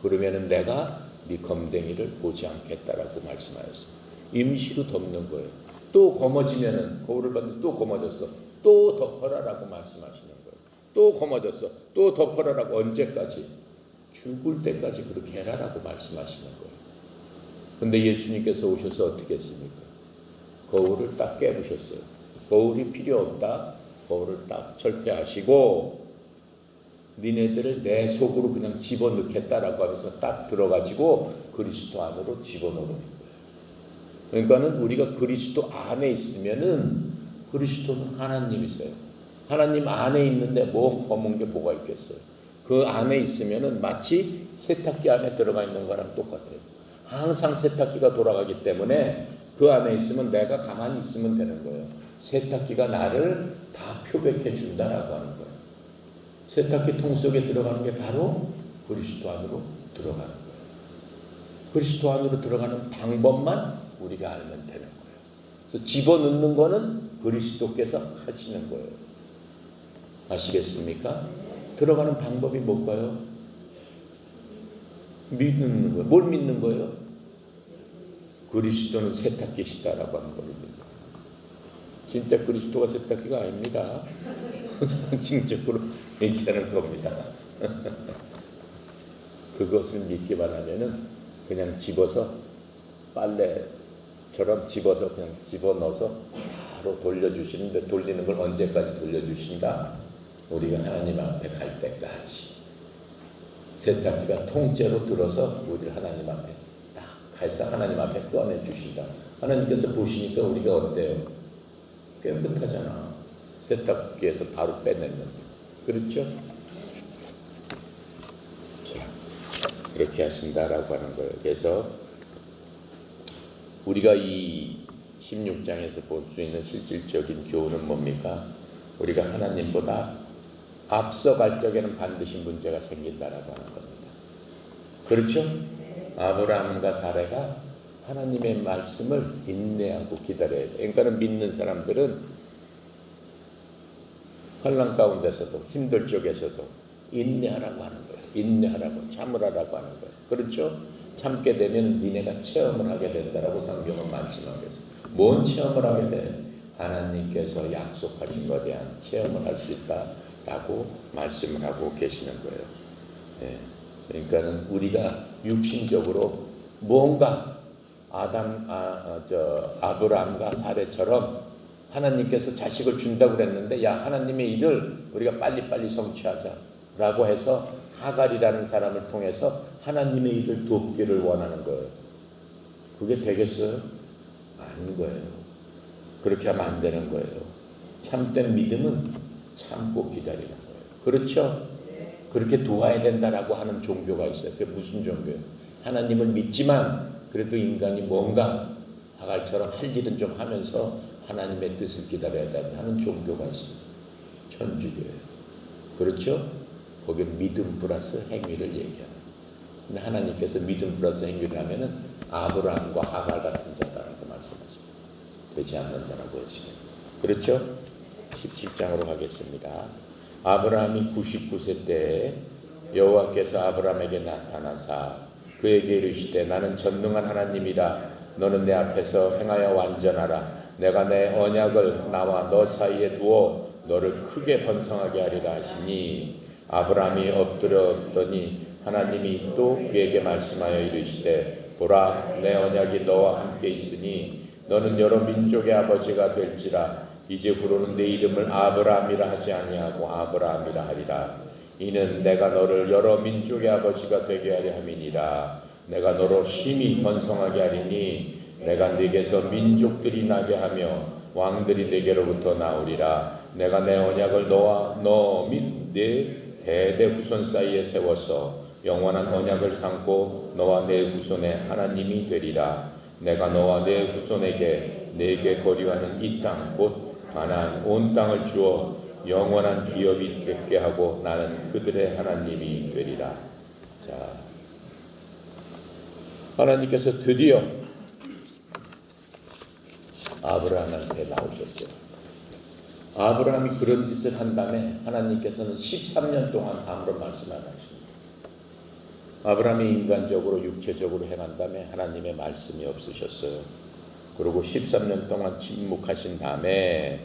그러면은 내가 네 검댕이를 보지 않겠다라고 말씀하셨어요. 임시로 덮는 거예요. 또 검어지면은 거울을 봤는데 또 검어졌어. 또 덮어라라고 말씀하시는 거예요. 또 검어졌어. 또 덮어라라고. 언제까지? 죽을 때까지 그렇게 해라라고 말씀하시는 거예요. 근데 예수님께서 오셔서 어떻게 했습니까? 거울을 딱 깨부셨어요. 거울이 필요 없다. 거울을 딱 철폐하시고 니네들을 내 속으로 그냥 집어넣겠다라고 하면서 딱 들어가지고 그리스도 안으로 집어넣는 거예요. 그러니까는 우리가 그리스도 안에 있으면은 그리스도는 하나님이세요. 하나님 안에 있는데 뭐 검은 게 뭐가 있겠어요. 그 안에 있으면은 마치 세탁기 안에 들어가 있는 거랑 똑같아요. 항상 세탁기가 돌아가기 때문에 그 안에 있으면 내가 가만히 있으면 되는 거예요. 세탁기가 나를 다 표백해 준다라고 하는 거예요. 세탁기 통 속에 들어가는 게 바로 그리스도 안으로 들어가는 거예요. 그리스도 안으로 들어가는 방법만 우리가 알면 되는 거예요. 그래서 집어넣는 거는 그리스도께서 하시는 거예요. 아시겠습니까? 들어가는 방법이 뭘까요? 믿는 거예요. 뭘 믿는 거예요? 그리스도는 세탁기시다라고 하는 걸 믿는 거예요. 진짜 그리스도가 세탁기가 아닙니다. 상징적으로 얘기하는 겁니다. 그것을 믿기만 하면은 그냥 집어서 빨래처럼 집어서 그냥 집어넣어서 바로 돌려주시는데 돌리는 걸 언제까지 돌려주신다? 우리가 하나님 앞에 갈 때까지. 세탁기가 통째로 들어서 우리를 하나님 앞에 딱 해서 하나님 앞에 꺼내주신다. 하나님께서 보시니까 우리가 어때요? 깨끗하잖아. 세탁기에서 바로 빼냈는데. 그렇죠? 자, 그렇게 하신다라고 하는 거예요. 그래서 우리가 이 16장에서 볼 수 있는 실질적인 교훈은 뭡니까? 우리가 하나님보다 앞서갈 적에는 반드시 문제가 생긴다라고 하는 겁니다. 그렇죠? 아브라함과 사레가 하나님의 말씀을 인내하고 기다려야 돼. 그러니까는 믿는 사람들은 환난 가운데서도 힘들 적에서도 인내하라고 하는 거예요. 인내하라고, 참으라라고 하는 거예요. 그렇죠? 참게 되면 니네가 체험을 하게 된다라고 성경은 말씀하고 있어요. 뭔 체험을 하게 돼? 하나님께서 약속하신 것에 대한 체험을 할 수 있다라고 말씀을 하고 계시는 거예요. 예. 그러니까는 우리가 육신적으로 뭔가 아브라함과 사레처럼 하나님께서 자식을 준다고 그랬는데 야 하나님의 일을 우리가 빨리빨리 성취하자라고 해서 하갈이라는 사람을 통해서 하나님의 일을 돕기를 원하는 거예요. 그게 되겠어요? 아닌 거예요. 그렇게 하면 안 되는 거예요. 참된 믿음은 참고 기다리는 거예요. 그렇죠? 그렇게 도와야 된다라고 하는 종교가 있어요. 그게 무슨 종교예요? 하나님을 믿지만 그래도 인간이 뭔가 하갈처럼 할 일은 좀 하면서 하나님의 뜻을 기다려야 된다는 종교가 있어요. 천주교예요. 그렇죠? 거기는 믿음 플러스 행위를 얘기하는. 근데 하나님께서 믿음 플러스 행위를 하면은 아브라함과 하갈 같은 자다라고 말씀하십니다. 되지 않는다라고 했습니다. 그렇죠? 17장으로 가겠습니다. 아브라함이 99세 때에 여호와께서 아브라함에게 나타나사 그에게 이르시되 나는 전능한 하나님이라 너는 내 앞에서 행하여 완전하라. 내가 내 언약을 나와 너 사이에 두어 너를 크게 번성하게 하리라 하시니 아브라함이 엎드렸더니 하나님이 또 그에게 말씀하여 이르시되 보라 내 언약이 너와 함께 있으니 너는 여러 민족의 아버지가 될지라 이제후로는 내 이름을 아브라함이라 하지 아니하고 아브라함이라 하리라. 이는 내가 너를 여러 민족의 아버지가 되게 하려 함이니라. 내가 너로 심히 번성하게 하리니 내가 네게서 민족들이 나게 하며 왕들이 네게로부터 나오리라. 내가 내 언약을 너와 너 및 네 대대 후손 사이에 세워서 영원한 언약을 삼고 너와 내 후손의 하나님이 되리라. 내가 너와 내 후손에게 내게 거류하는 이 땅 곧 가나안 온 땅을 주어 영원한 기업이 되게 하고 나는 그들의 하나님이 되리라. 자, 하나님께서 드디어 아브라함한테 나오셨어요. 아브라함이 그런 짓을 한 다음에 하나님께서는 13년 동안 아무런 말씀 안 하십니다. 아브라함이 인간적으로 육체적으로 행한 다음에 하나님의 말씀이 없으셨어요. 그리고 13년 동안 침묵하신 다음에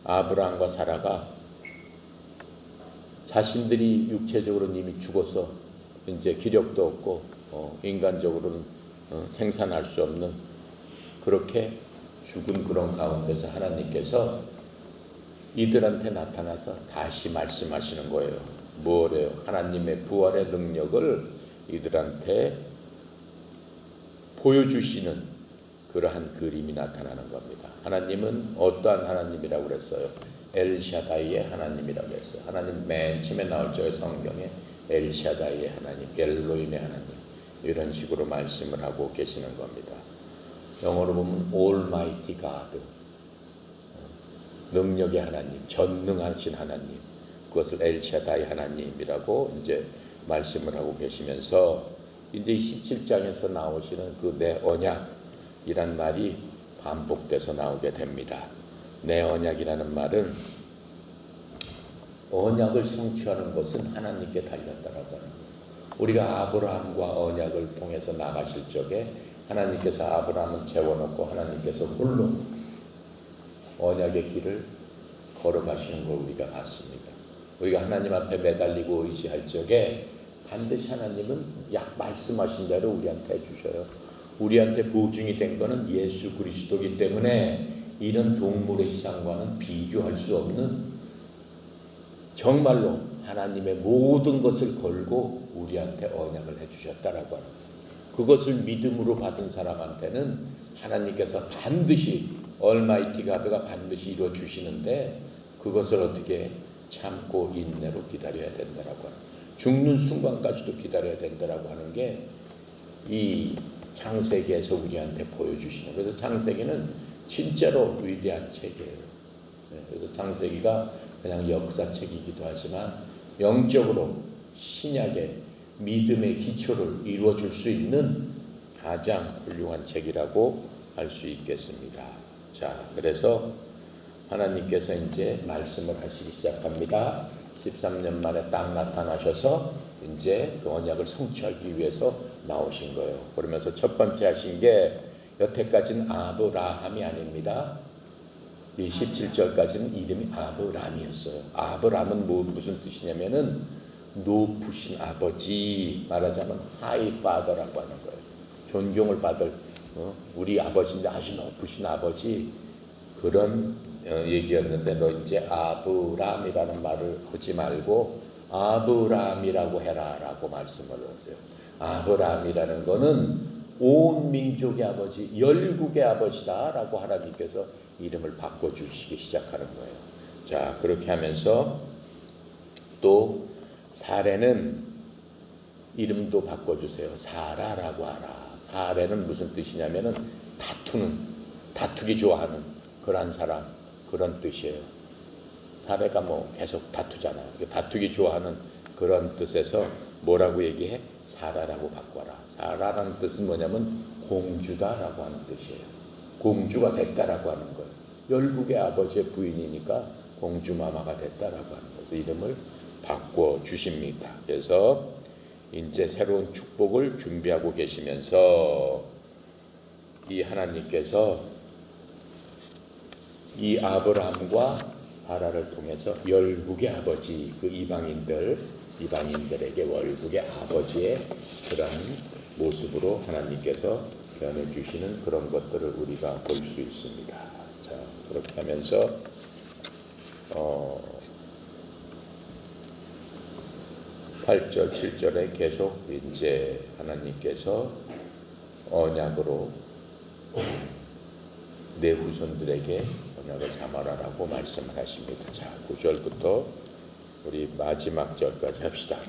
아브라함과 사라가 자신들이 육체적으로 이미 죽어서 이제 기력도 없고 인간적으로는 생산할 수 없는 그렇게 죽은 그런 가운데서 하나님께서 이들한테 나타나서 다시 말씀하시는 거예요. 뭐래요? 하나님의 부활의 능력을 이들한테 보여주시는 그러한 그림이 나타나는 겁니다. 하나님은 어떠한 하나님이라고 그랬어요? 엘샤다이의 하나님이라고 했어요. 하나님 맨 처음에 나올 적에 성경에 엘샤다이의 하나님, 엘로힘의 하나님 이런 식으로 말씀을 하고 계시는 겁니다. 영어로 보면 Almighty God, 능력의 하나님, 전능하신 하나님, 그것을 엘샤다이 하나님이라고 이제 말씀을 하고 계시면서 이제 17장에서 나오시는 그 내 언약이란 말이 반복돼서 나오게 됩니다. 내 언약이라는 말은 언약을 성취하는 것은 하나님께 달렸다라고 하는 거예요. 우리가 아브라함과 언약을 통해서 나가실 적에 하나님께서 아브라함은 재워놓고 하나님께서 홀로 언약의 길을 걸어가시는 걸 우리가 봤습니다. 우리가 하나님 앞에 매달리고 의지할 적에 반드시 하나님은 말씀하신 대로 우리한테 해주셔요. 우리한테 보증이 된 것은 예수 그리스도이기 때문에 이런 동물의 희생과는 비교할 수 없는 정말로 하나님의 모든 것을 걸고 우리한테 언약을 해주셨다라고 하는 거예요. 그것을 믿음으로 받은 사람한테는 하나님께서 반드시 얼마이티 가드가 반드시 이루어 주시는데 그것을 어떻게 참고 인내로 기다려야 된다라고 하는 거예요. 죽는 순간까지도 기다려야 된다라고 하는 게 이 창세기에서 우리한테 보여주시는. 그래서 창세기는 진짜로 위대한 책이에요. 그래서 창세기가 그냥 역사책이기도 하지만 영적으로 신약의 믿음의 기초를 이루어줄 수 있는 가장 훌륭한 책이라고 할 수 있겠습니다. 자, 그래서 하나님께서 이제 말씀을 하시기 시작합니다. 13년 만에 딱 나타나셔서 이제 그 언약을 성취하기 위해서 나오신 거예요. 그러면서 첫 번째 하신 게 여태까지는 아브라함이 아닙니다. 이 17절까지는 이름이 아브람이었어요. 아브람은 무슨 뜻이냐면은 높으신 아버지, 말하자면 하이 파더라고 하는 거예요. 존경을 받을 우리 아버지인데 아주 높으신 아버지, 그런 얘기였는데 너 이제 아브람이라는 말을 하지 말고 아브람이라고 해라라고 말씀을 하세요. 아브람이라는 거는 온 민족의 아버지, 열국의 아버지다라고 하나님께서 이름을 바꿔주시기 시작하는 거예요. 자, 그렇게 하면서 또 사레는 이름도 바꿔주세요. 사라라고 하라. 사레는 무슨 뜻이냐면은 다투기 좋아하는 그런 사람, 그런 뜻이에요. 사레가 뭐 계속 다투잖아요. 다투기 좋아하는 그런 뜻에서 뭐라고 얘기해? 사라라고 바꿔라. 사라라는 뜻은 뭐냐면 공주다라고 하는 뜻이에요. 공주가 됐다라고 하는 거예요. 열국의 아버지의 부인이니까 공주마마가 됐다라고 하는 거예요. 이름을 바꿔주십니다. 그래서 이제 새로운 축복을 준비하고 계시면서 이 하나님께서 이 아브라함과 사라를 통해서 열국의 아버지, 그 이방인들에게 열국의 아버지의 그런 모습으로 하나님께서 변해주시는 그런 것들을 우리가 볼 수 있습니다. 자, 그렇게 하면서 8절, 7절에 계속 이제 하나님께서 언약으로 내 후손들에게 언약을 삼아라라고 말씀을 하십니다. 자, 9절부터 우리 마지막 절까지 합시다.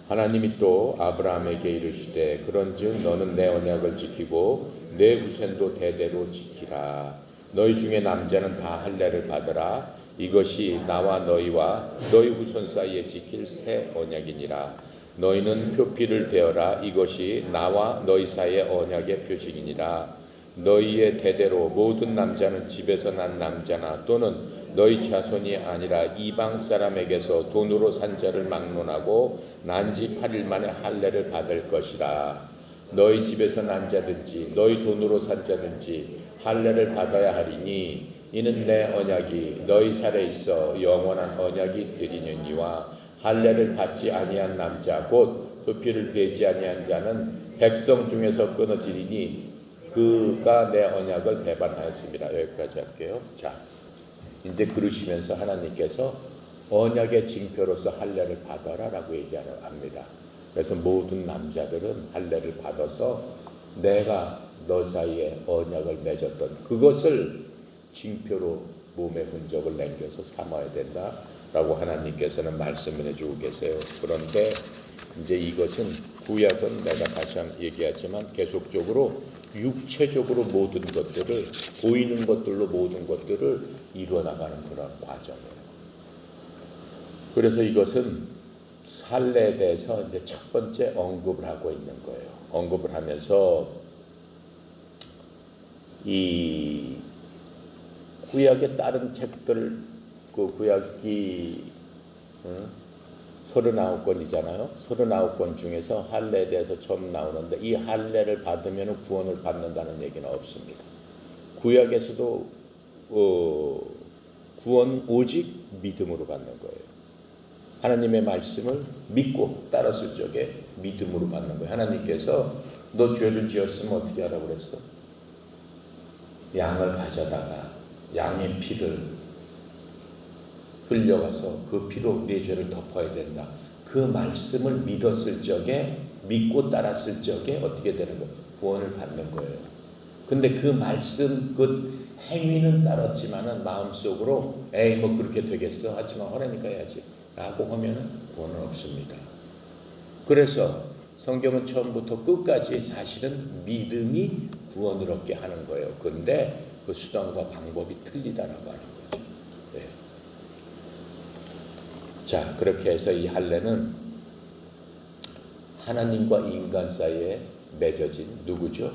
하나님이 또 아브라함에게 이르시되 그런즉 너는 내 언약을 지키고 내 후손도 대대로 지키라. 너희 중에 남자는 다 할례를 받으라. 이것이 나와 너희와 너희 후손 사이에 지킬 새 언약이니라. 너희는 표피를 베어라. 이것이 나와 너희 사이의 언약의 표징이니라. 너희의 대대로 모든 남자는 집에서 난 남자나 또는 너희 자손이 아니라 이방 사람에게서 돈으로 산 자를 막론하고 난 지 8일 만에 할례를 받을 것이라. 너희 집에서 난 자든지 너희 돈으로 산 자든지 할례를 받아야 하리니 이는 내 언약이 너희 살에 있어 영원한 언약이 되리느니와 할례를 받지 아니한 남자 곧 표피를 베지 아니한 자는 백성 중에서 끊어지리니 그가 내 언약을 배반하였습니다. 여기까지 할게요. 자, 이제 그러시면서 하나님께서 언약의 징표로서 할례를 받아라라고 얘기합니다. 그래서 모든 남자들은 할례를 받아서 내가 너 사이에 언약을 맺었던 그것을 징표로 몸의 흔적을 남겨서 삼아야 된다라고 하나님께서는 말씀을 해주고 계세요. 그런데 이제 이것은 구약은 내가 다시 한번 얘기하지만 계속적으로 육체적으로 모든 것들을 보이는 것들로 모든 것들을 이루어 나가는 그런 과정이에요. 그래서 이것은 할례에 대해서 이제 첫 번째 언급을 하고 있는 거예요. 언급을 하면서 이 구약의 다른 책들, 그 구약이 39권이잖아요. 39권 중에서 할례에 대해서 처음 나오는데 이 할례를 받으면 구원을 받는다는 얘기는 없습니다. 구약에서도 구원 오직 믿음으로 받는 거예요. 하나님의 말씀을 믿고 따랐을 적에 믿음으로 받는 거예요. 하나님께서 너 죄를 지었으면 어떻게 하라고 그랬어? 양을 가져다가 양의 피를 흘려가서 그 피로 내 죄를 덮어야 된다. 그 말씀을 믿었을 적에, 믿고 따랐을 적에 어떻게 되는 거예요? 구원을 받는 거예요. 근데 그 말씀, 그 행위는 따랐지만은 마음속으로 에이 뭐 그렇게 되겠어? 하지만 하나니까 해야지 라고 하면은 구원은 없습니다. 그래서 성경은 처음부터 끝까지 사실은 믿음이 구원을 얻게 하는 거예요. 그런데 그 수단과 방법이 틀리다라고 하는 거죠. 네. 자, 그렇게 해서 이 할례는 하나님과 인간 사이에 맺어진 누구죠?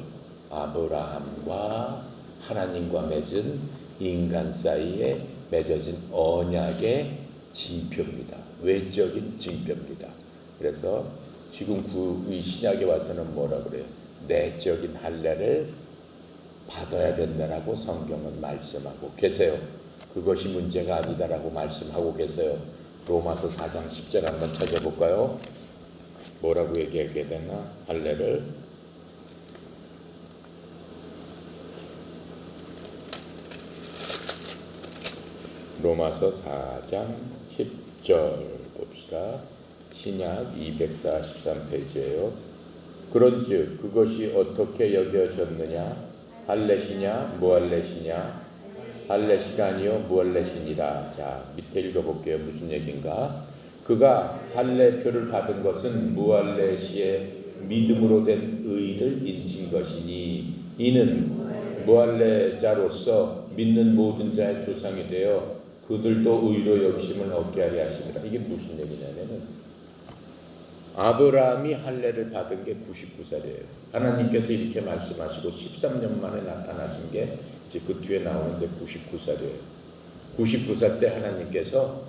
아브라함과 하나님과 맺은 인간 사이에 맺어진 언약의 징표입니다. 외적인 징표입니다. 그래서 지금 이 신약에 와서는 뭐라 그래요? 내적인 할례를 받아야 된다라고 성경은 말씀하고 계세요. 그것이 문제가 아니다라고 말씀하고 계세요. 로마서 4장 10절 한번 찾아볼까요? 뭐라고 얘기하게 되나? 할례를 로마서 4장 10절 봅시다. 신약 243페이지예요. 그런즉 그것이 어떻게 여겨졌느냐? 할례시냐 무할례시냐? 할례시가 아니요 무할례시니라. 자, 밑에 읽어볼게요. 무슨 얘기인가? 그가 할례표를 받은 것은 무할례시의 믿음으로 된 의를 인친 것이니 이는 무할례자로서 믿는 모든 자의 조상이 되어 그들도 의로 여기심을 얻게 하려 하십니다. 이게 무슨 얘기냐면은 아브라함이 할례를 받은 게 99살이에요. 하나님께서 이렇게 말씀하시고 13년 만에 나타나신 게 이제 그 뒤에 나오는데 99살이에요. 99살 때 하나님께서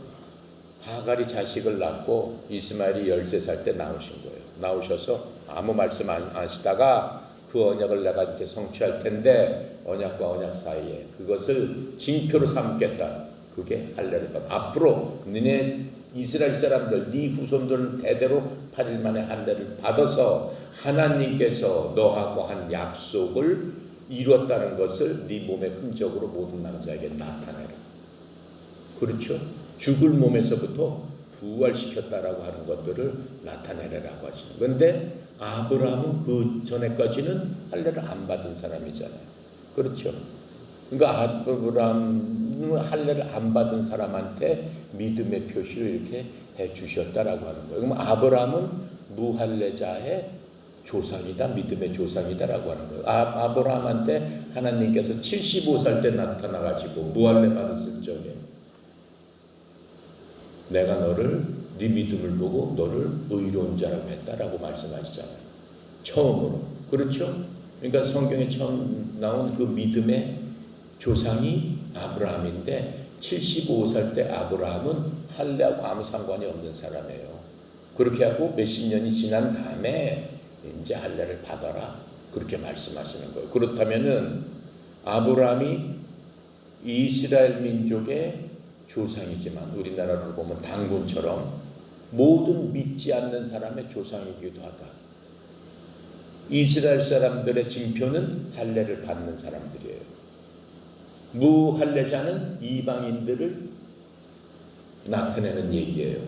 하갈이 자식을 낳고 이스마엘이 13살 때 나오신 거예요. 나오셔서 아무 말씀 안 하시다가 그 언약을 내가 이제 성취할 텐데 언약과 언약 사이에 그것을 징표로 삼겠다. 그게 할례를 받아. 앞으로 너네 이스라엘 사람들, 네 후손들은 대대로 8일 만에 할례를 받아서 하나님께서 너하고 한 약속을 이뤘다는 것을 네 몸의 흔적으로 모든 남자에게 나타내라. 그렇죠? 죽을 몸에서부터 부활시켰다라고 하는 것들을 나타내라고 하시는. 그런데 아브라함은 그 전에까지는 할례를 안 받은 사람이잖아요. 그렇죠? 그러니까 아브라함은 할례를 안 받은 사람한테 믿음의 표시를 이렇게 해 주셨다라고 하는 거예요. 그럼 아브라함은 무할례자의 조상이다, 믿음의 조상이다라고 하는 거예요. 아브라함한테 하나님께서 75살 때 나타나가지고 무할례 받았을 적에 내가 너를 네 믿음을 보고 너를 의로운 자라고 했다라고 말씀하시잖아요. 처음으로. 그렇죠? 그러니까 성경에 처음 나온 그 믿음의 조상이 아브라함인데 75살 때 아브라함은 할례하고 아무 상관이 없는 사람이에요. 그렇게 하고 몇십 년이 지난 다음에 이제 할례를 받아라. 그렇게 말씀하시는 거예요. 그렇다면은 아브라함이 이스라엘 민족의 조상이지만 우리나라로 보면 단군처럼 모든 믿지 않는 사람의 조상이기도 하다. 이스라엘 사람들의 징표는 할례를 받는 사람들이에요. 무할례자는 이방인들을 나타내는 얘기예요.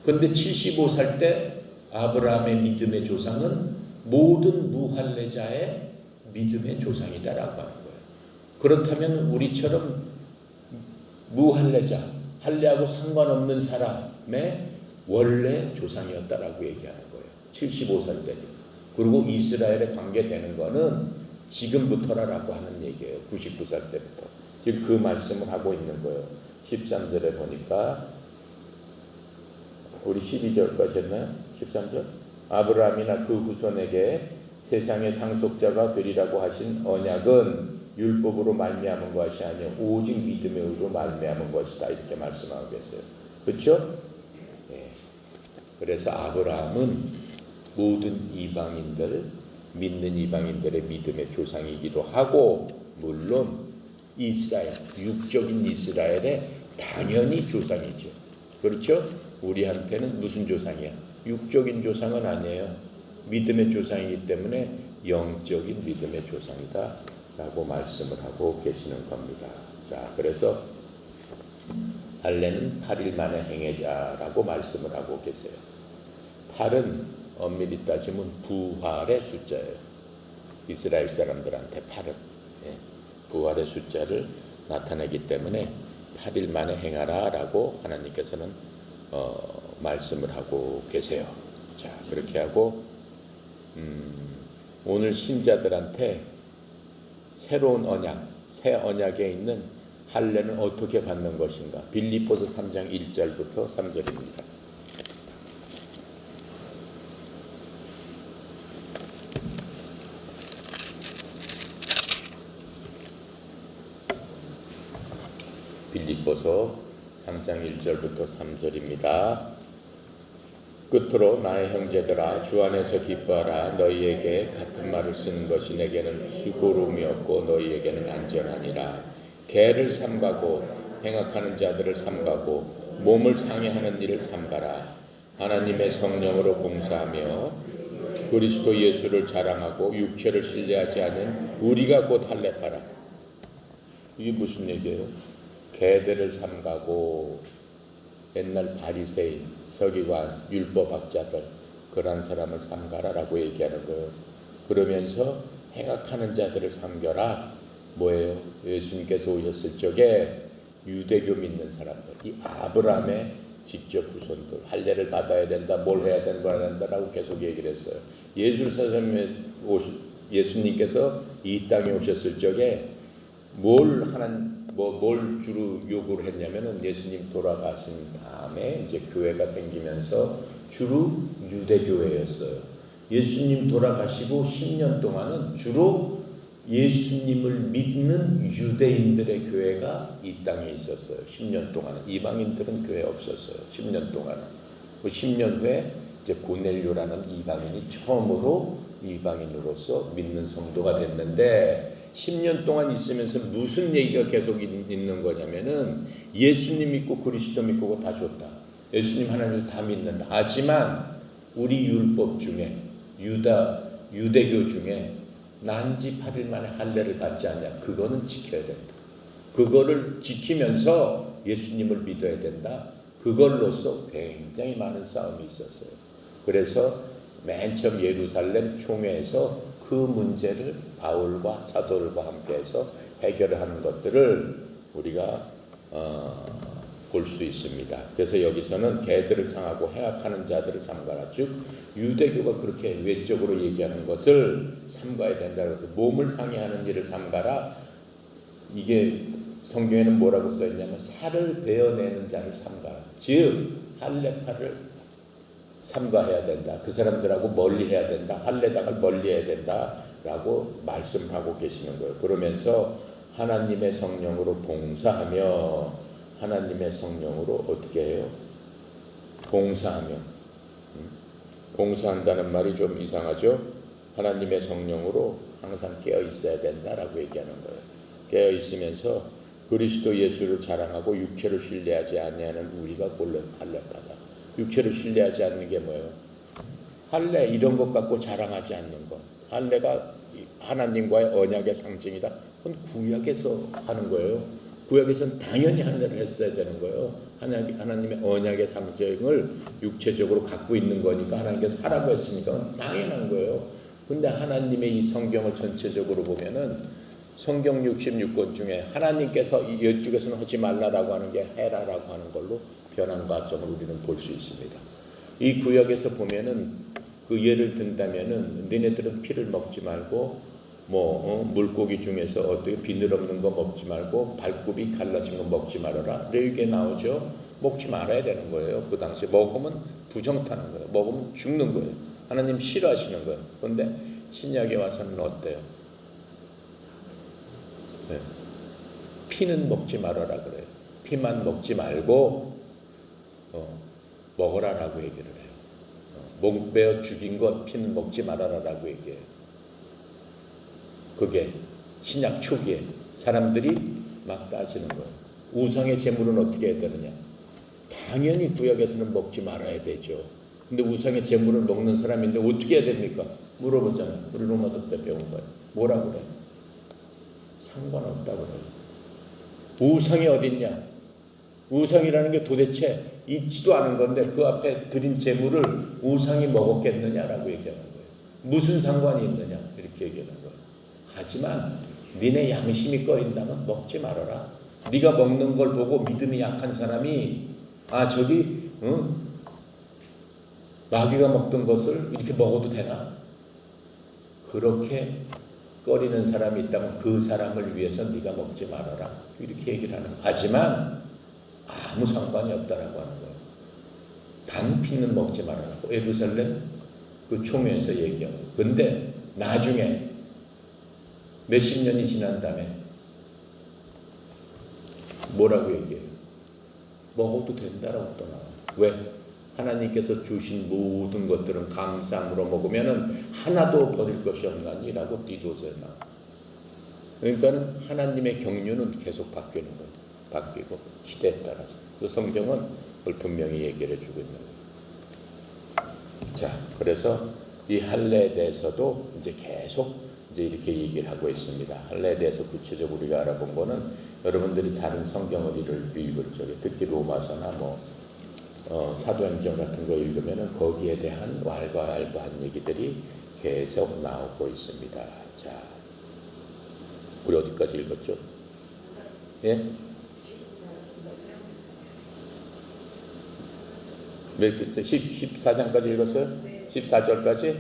그런데 75살 때 아브라함의 믿음의 조상은 모든 무할례자의 믿음의 조상이다라고 하는 거예요. 그렇다면 우리처럼 무할례자, 할례하고 상관없는 사람의 원래 조상이었다라고 얘기하는 거예요. 75살 때니까. 그리고 이스라엘에 관계되는 거는 지금부터라고 하는 얘기예요. 99살 때부터. 지금 그 말씀을 하고 있는 거예요. 13절에 보니까 우리 12절까지 했나요? 13절. 아브라함이나 그 후손에게 세상의 상속자가 되리라고 하신 언약은 율법으로 말미암은 것이 아니요 오직 믿음의 의로 말미암은 것이다. 이렇게 말씀하고 계세요. 그렇죠? 네. 그래서 아브라함은 모든 이방인들 믿는 이방인들의 믿음의 조상이기도 하고 물론 이스라엘, 육적인 이스라엘의 당연히 조상이죠. 그렇죠? 우리한테는 무슨 조상이야? 육적인 조상은 아니에요. 믿음의 조상이기 때문에 영적인 믿음의 조상이다 라고 말씀을 하고 계시는 겁니다. 자, 그래서 할례는 8일 만에 행해자라고 말씀을 하고 계세요. 8은 엄밀히 따지면 부활의 숫자예요. 이스라엘 사람들한테 8은 부활의 숫자를 나타내기 때문에 8일 만에 행하라 라고 하나님께서는 말씀을 하고 계세요. 자, 그렇게 하고 오늘 신자들한테 새로운 언약, 새 언약에 있는 할례는 어떻게 받는 것인가? 빌립보서 3장 1절부터 3절입니다. 빌립보서 3장 1절부터 3절입니다. 끝으로 나의 형제들아 주 안에서 기뻐하라. 너희에게 같은 말을 쓰는 것이 내게는 수고로움이 없고 너희에게는 안전하니라. 개를 삼가고 행악하는 자들을 삼가고 몸을 상해하는 일을 삼가라. 하나님의 성령으로 봉사하며 그리스도 예수를 자랑하고 육체를 신뢰하지 않는 우리가 곧 할례파라. 이게 무슨 얘기예요? 개들을 삼가고 옛날 바리새인, 서기관, 율법학자들 그런 사람을 삼가라라고 얘기하는 거예요. 그러면서 행악하는 자들을 삼겨라. 뭐예요? 예수님께서 오셨을 적에 유대교 믿는 사람들, 이 아브라함의 직접 후손들, 할례를 받아야 된다, 뭘 해야 된다라고 계속 얘기를 했어요. 예수님께서 이 땅에 오셨을 적에 뭘 주로 요구를 했냐면은 예수님 돌아가신 다음에 이제 교회가 생기면서 주로 유대교회였어요. 예수님 돌아가시고 10년 동안은 주로 예수님을 믿는 유대인들의 교회가 이 땅에 있었어요. 10년 동안은. 이방인들은 교회 없었어요. 10년 동안은. 그 10년 후에 이제 고넬료라는 이방인이 처음으로 이방인으로서 믿는 성도가 됐는데 10년 동안 있으면서 무슨 얘기가 계속 있는 거냐면은 예수님 믿고 그리스도 믿고 다 좋다. 예수님 하나님을 다 믿는다. 하지만 우리 율법 중에 유대교 중에 난지 8일 만에 할례를 받지 않냐. 그거는 지켜야 된다. 그거를 지키면서 예수님을 믿어야 된다. 그걸로서 굉장히 많은 싸움이 있었어요. 그래서 맨 처음 예루살렘 총회에서 그 문제를 바울과 사도들과 함께해서 해결을 하는 것들을 우리가 볼 수 있습니다. 그래서 여기서는 개들을 상하고 해악하는 자들을 삼가라. 즉 유대교가 그렇게 외적으로 얘기하는 것을 삼가야 된다고 해서 몸을 상해하는 일을 삼가라. 이게 성경에는 뭐라고 써있냐면 살을 베어내는 자를 삼가라. 즉 할례파를 삼가해야 된다. 그 사람들하고 멀리해야 된다. 할례당을 멀리해야 된다라고 말씀하고 계시는 거예요. 그러면서 하나님의 성령으로 봉사하며 하나님의 성령으로 어떻게 해요? 봉사하며 봉사한다는 말이 좀 이상하죠? 하나님의 성령으로 항상 깨어 있어야 된다라고 얘기하는 거예요. 깨어 있으면서 그리스도 예수를 자랑하고 육체를 신뢰하지 아니하는 우리가 본래 할례파다. 육체를 신뢰하지 않는 게 뭐예요? 할례 이런 것 갖고 자랑하지 않는 것. 할례가 하나님과의 언약의 상징이다. 그건 구약에서 하는 거예요. 구약에서는 당연히 할례를 했어야 되는 거예요. 하나님의 언약의 상징을 육체적으로 갖고 있는 거니까 하나님께서 하라고 했으니까 당연한 거예요. 근데 하나님의 이 성경을 전체적으로 보면은 성경 66권 중에 하나님께서 이쪽에서는 하지 말라라고 하는 게 해라라고 하는 걸로 변한 과정을 우리는 볼 수 있습니다. 이 구약에서 보면은 그 예를 든다면은 너네들은 피를 먹지 말고 물고기 중에서 어떻게 비늘 없는 거 먹지 말고 발굽이 갈라진 거 먹지 말아라. 레위기에 나오죠. 먹지 말아야 되는 거예요. 그 당시에 먹으면 부정타는 거예요. 먹으면 죽는 거예요. 하나님 싫어하시는 거예요. 그런데 신약에 와서는 어때요? 네. 피는 먹지 말아라 그래요. 피만 먹지 말고 먹어라라고 얘기를 해요. 목 베어 죽인 것 피는 먹지 말아라라고 얘기해요. 그게 신약 초기에 사람들이 막 따지는 거예요. 우상의 제물은 어떻게 해야 되느냐? 당연히 구약에서는 먹지 말아야 되죠. 근데 우상의 제물을 먹는 사람인데 어떻게 해야 됩니까? 물어보잖아요. 우리 로마서 때 배운 거예요. 뭐라고 그래요? 상관없다고 그래요. 우상이 어딨냐? 우상이라는 게 도대체 있지도 않은 건데 그 앞에 드린 제물을 우상이 먹었겠느냐라고 얘기하는 거예요. 무슨 상관이 있느냐? 이렇게 얘기하는 거예요. 하지만 니네 양심이 꺼린다면 먹지 말아라. 네가 먹는 걸 보고 믿음이 약한 사람이 저기 마귀가 먹던 것을 이렇게 먹어도 되나? 그렇게 꺼리는 사람이 있다면 그 사람을 위해서 네가 먹지 말아라. 이렇게 얘기를 하는 거예요. 하지만 아무 상관이 없다라고 하는 거예요. 단 피는 먹지 말아라고 예루살렘 그 총회에서 얘기하고. 근데 나중에 몇십 년이 지난 다음에 뭐라고 얘기해요? 먹어도 된다라고 또 나와요. 왜? 하나님께서 주신 모든 것들은 감사함으로 먹으면은 하나도 버릴 것이 없나니라고 디도서에 나와요. 그러니까는 하나님의 경륜은 계속 바뀌는 거예요. 바뀌고 시대에 따라서. 그래서 성경은 그걸 분명히 얘기를 해주고 있는 거예요. 자, 그래서 이 할례에 대해서도 이제 계속 이제 이렇게 얘기를 하고 있습니다. 할례에 대해서 구체적으로 우리가 알아본 거는 여러분들이 다른 성경을 읽을 적에 특히 로마서나 사도행전 같은 거 읽으면은 거기에 대한 왈가왈부한 얘기들이 계속 나오고 있습니다. 자, 우리 어디까지 읽었죠? 예? 몇 14장까지 읽었어요? 14절까지?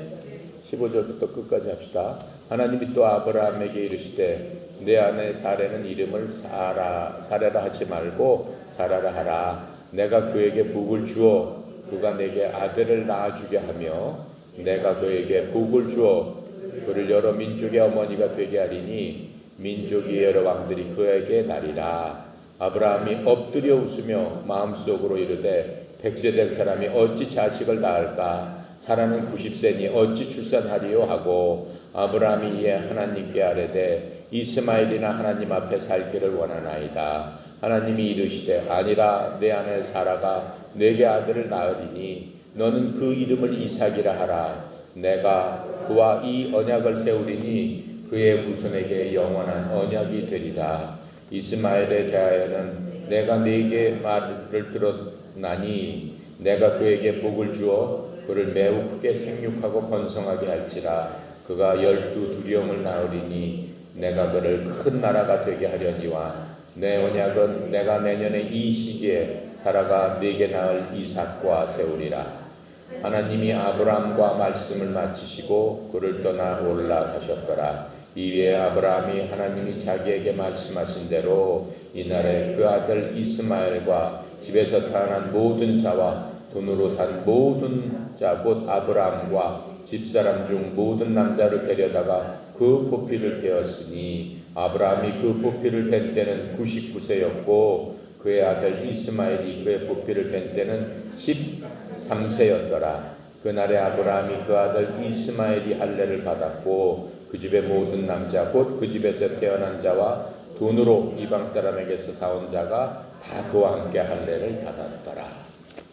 15절부터 끝까지 합시다. 하나님이 또 아브라함에게 이르시되 내 아내 사레는 이름을 사레라 하지 말고 사라라 하라. 내가 그에게 복을 주어 그가 내게 아들을 낳아주게 하며 내가 그에게 복을 주어 그를 여러 민족의 어머니가 되게 하리니 민족의 여러 왕들이 그에게 나리라. 아브라함이 엎드려 웃으며 마음속으로 이르되 100세 된 사람이 어찌 자식을 낳을까? 사라는 90세니 어찌 출산하리요 하고 아브라함이 이에 하나님께 아뢰되 이스마엘이나 하나님 앞에 살기를 원하나이다. 하나님이 이르시되 아니라 내 아내 사라가 내게 아들을 낳으리니 너는 그 이름을 이삭이라 하라. 내가 그와 이 언약을 세우리니 그의 후손에게 영원한 언약이 되리라. 이스마엘에 대하여는 내가 네게 말을 들었나니 내가 그에게 복을 주어 그를 매우 크게 생육하고 번성하게 할지라. 그가 12두령을 낳으리니 내가 그를 큰 나라가 되게 하려니와 내 언약은 내가 내년에 이 시기에 사라가 네게 낳을 이삭과 세우리라. 하나님이 아브라함과 말씀을 마치시고 그를 떠나 올라가셨더라. 이에 아브라함이 하나님이 자기에게 말씀하신 대로 이날에 그 아들 이스마엘과 집에서 태어난 모든 자와 돈으로 산 모든 자 곧 아브라함과 집사람 중 모든 남자를 데려다가 그 보피를 베었으니 아브라함이 그 보피를 벤 때는 99세였고 그의 아들 이스마엘이 그의 보피를 벤 때는 13세였더라. 그날에 아브라함이 그 아들 이스마엘이 할례를 받았고 그 집의 모든 남자 곧 그 집에서 태어난 자와 돈으로 이방 사람에게서 사온 자가 다 그와 함께 할례를 받았더라.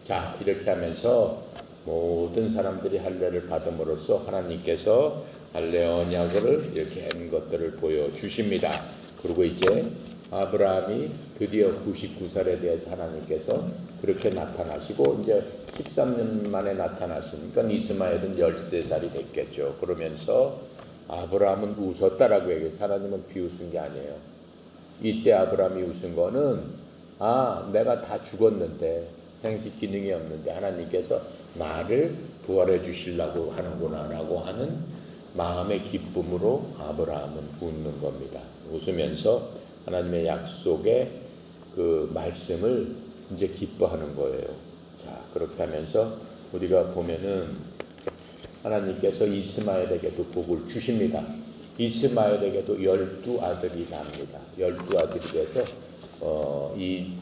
자, 이렇게 하면서 모든 사람들이 할례를 받음으로써 하나님께서 할례 언약을 이렇게 한 것들을 보여주십니다. 그리고 이제 아브라함이 드디어 99살에 대해서 하나님께서 그렇게 나타나시고 이제 13년 만에 나타나시니까 이스마엘은 13살이 됐겠죠. 그러면서 아브라함은 웃었다라고 얘기해서 하나님은 비웃은 게 아니에요. 이때 아브라함이 웃은 거는 내가 다 죽었는데 행시 기능이 없는데 하나님께서 나를 부활해 주시려고 하는구나 라고 하는 마음의 기쁨으로 아브라함은 웃는 겁니다. 웃으면서 하나님의 약속의 그 말씀을 이제 기뻐하는 거예요. 자, 그렇게 하면서 우리가 보면은 하나님께서 이스마엘에게도 복을 주십니다. 이스마엘에게도 12아들이 납니다. 12아들이 돼서 이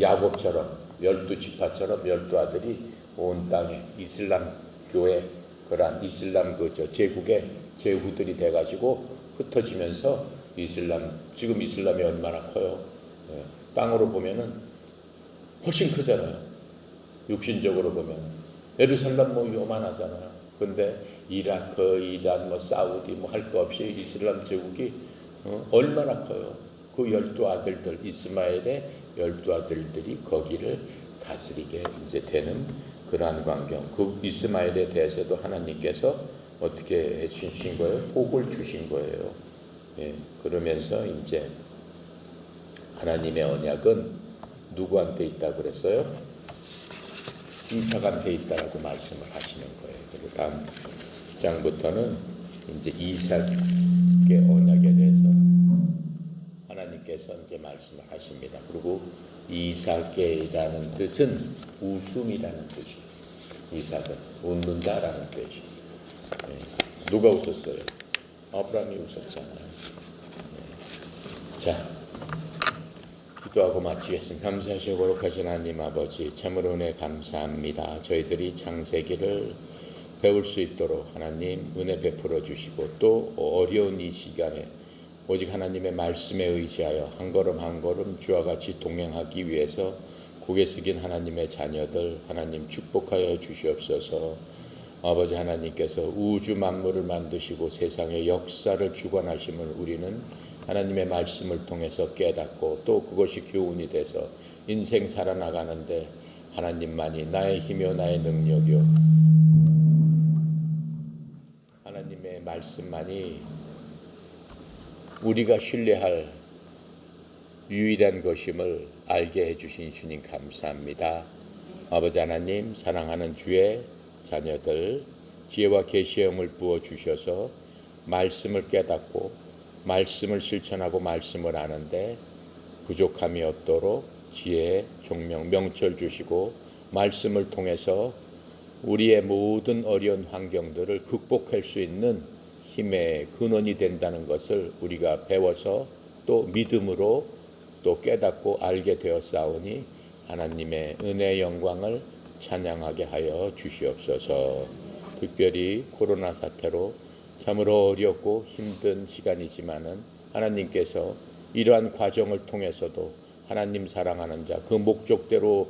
야곱처럼 12지파처럼 12아들이 온 땅에 이슬람 교회 그러한 이슬람 제국의 제후들이 돼가지고 흩어지면서 지금 이슬람이 얼마나 커요. 땅으로 보면은 훨씬 크잖아요. 육신적으로 보면 예루살렘 요만하잖아요. 근데 이라크, 이란, 사우디 할 거 없이 이슬람 제국이 얼마나 커요. 그 12아들들 이스마엘의 12아들들이 거기를 다스리게 이제 되는 그러한 광경. 그 이스마엘에 대해서도 하나님께서 어떻게 해주신 거예요? 복을 주신 거예요. 예, 그러면서 이제 하나님의 언약은 누구한테 있다고 그랬어요? 이사가 돼 있다라고 말씀을 하시는 거예요. 그리고 다음 장부터는 이제 이삭의 언약에 대해서 하나님께서 이제 말씀을 하십니다. 그리고 이삭이라는 뜻은 웃음이라는 뜻이에요. 이삭은 웃는다라는 뜻이에요. 누가 웃었어요? 아브라함이 웃었잖아요. 자, 기도하고 마치겠습니다. 감사하시고 거룩하신 하나님 아버지, 참으로 은혜 감사합니다. 저희들이 창세기를 배울 수 있도록 하나님 은혜 베풀어 주시고, 또 어려운 이 시간에 오직 하나님의 말씀에 의지하여 한 걸음 한 걸음 주와 같이 동행하기 위해서 고개 숙인 하나님의 자녀들 하나님 축복하여 주시옵소서. 아버지 하나님께서 우주 만물을 만드시고 세상의 역사를 주관하심을 우리는 하나님의 말씀을 통해서 깨닫고, 또 그것이 교훈이 돼서 인생 살아나가는데 하나님만이 나의 힘이요 나의 능력이요 하나님의 말씀만이 우리가 신뢰할 유일한 것임을 알게 해주신 주님 감사합니다. 아버지 하나님, 사랑하는 주의 자녀들 지혜와 계시의 영을 부어주셔서 말씀을 깨닫고 말씀을 실천하고 말씀을 아는데 부족함이 없도록 지혜의 종명 명철 주시고, 말씀을 통해서 우리의 모든 어려운 환경들을 극복할 수 있는 힘의 근원이 된다는 것을 우리가 배워서 또 믿음으로 또 깨닫고 알게 되었사오니 하나님의 은혜의 영광을 찬양하게 하여 주시옵소서. 특별히 코로나 사태로 참으로 어렵고 힘든 시간이지만은 하나님께서 이러한 과정을 통해서도 하나님 사랑하는 자, 그 목적대로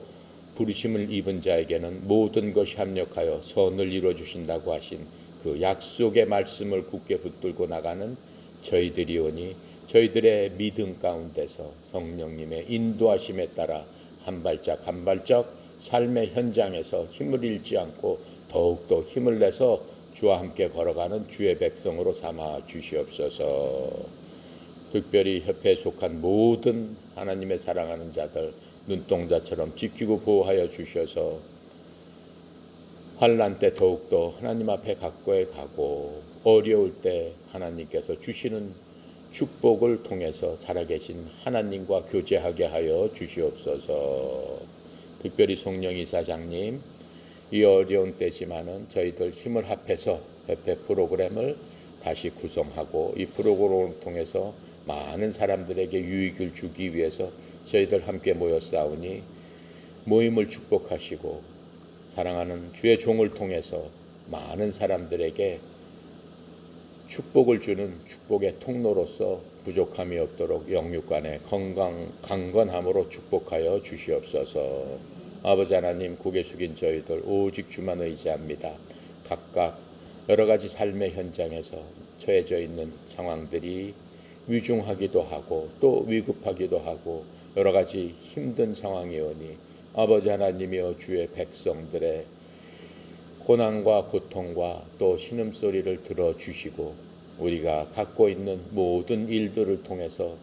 부르심을 입은 자에게는 모든 것이 합력하여 선을 이루어 주신다고 하신 그 약속의 말씀을 굳게 붙들고 나가는 저희들이오니, 저희들의 믿음 가운데서 성령님의 인도하심에 따라 한 발짝 한 발짝 삶의 현장에서 힘을 잃지 않고 더욱더 힘을 내서 주와 함께 걸어가는 주의 백성으로 삼아 주시옵소서. 특별히 협회에 속한 모든 하나님의 사랑하는 자들 눈동자처럼 지키고 보호하여 주셔서 환난 때 더욱더 하나님 앞에 가까이 가고, 어려울 때 하나님께서 주시는 축복을 통해서 살아계신 하나님과 교제하게 하여 주시옵소서. 특별히 송영 이사장님, 이 어려운 때지만은 저희들 힘을 합해서 협회 프로그램을 다시 구성하고, 이 프로그램을 통해서 많은 사람들에게 유익을 주기 위해서 저희들 함께 모였사오니 모임을 축복하시고, 사랑하는 주의 종을 통해서 많은 사람들에게 축복을 주는 축복의 통로로서 부족함이 없도록 영육간의 강건함으로 축복하여 주시옵소서. 아버지 하나님, 고개 숙인 저희들 오직 주만 의지합니다. 각각 여러 가지 삶의 현장에서 처해져 있는 상황들이 위중하기도 하고 또 위급하기도 하고 여러 가지 힘든 상황이오니, 아버지 하나님이여 주의 백성들의 고난과 고통과 또 신음소리를 들어주시고, 우리가 갖고 있는 모든 일들을 통해서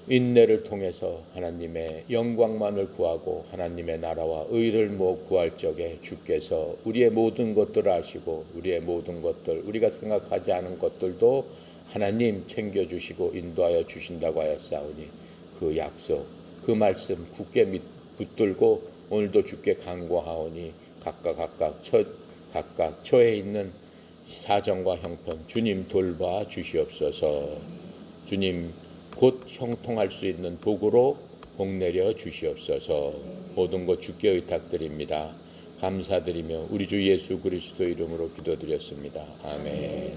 인내를 통해서 하나님의 영광만을 구하고 하나님의 나라와 의를 구할 적에 주께서 우리의 모든 것들을 아시고, 우리의 모든 것들, 우리가 생각하지 않은 것들도 하나님 챙겨주시고 인도하여 주신다고 하였사오니, 그 약속, 그 말씀 굳게 붙들고 오늘도 주께 간구하오니, 각각 처해 있는 사정과 형편 주님 돌봐 주시옵소서. 주님 곧 형통할 수 있는 복으로 복 내려 주시옵소서. 모든 것 주께 의탁드립니다. 감사드리며 우리 주 예수 그리스도 이름으로 기도드렸습니다. 아멘.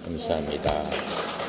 감사합니다.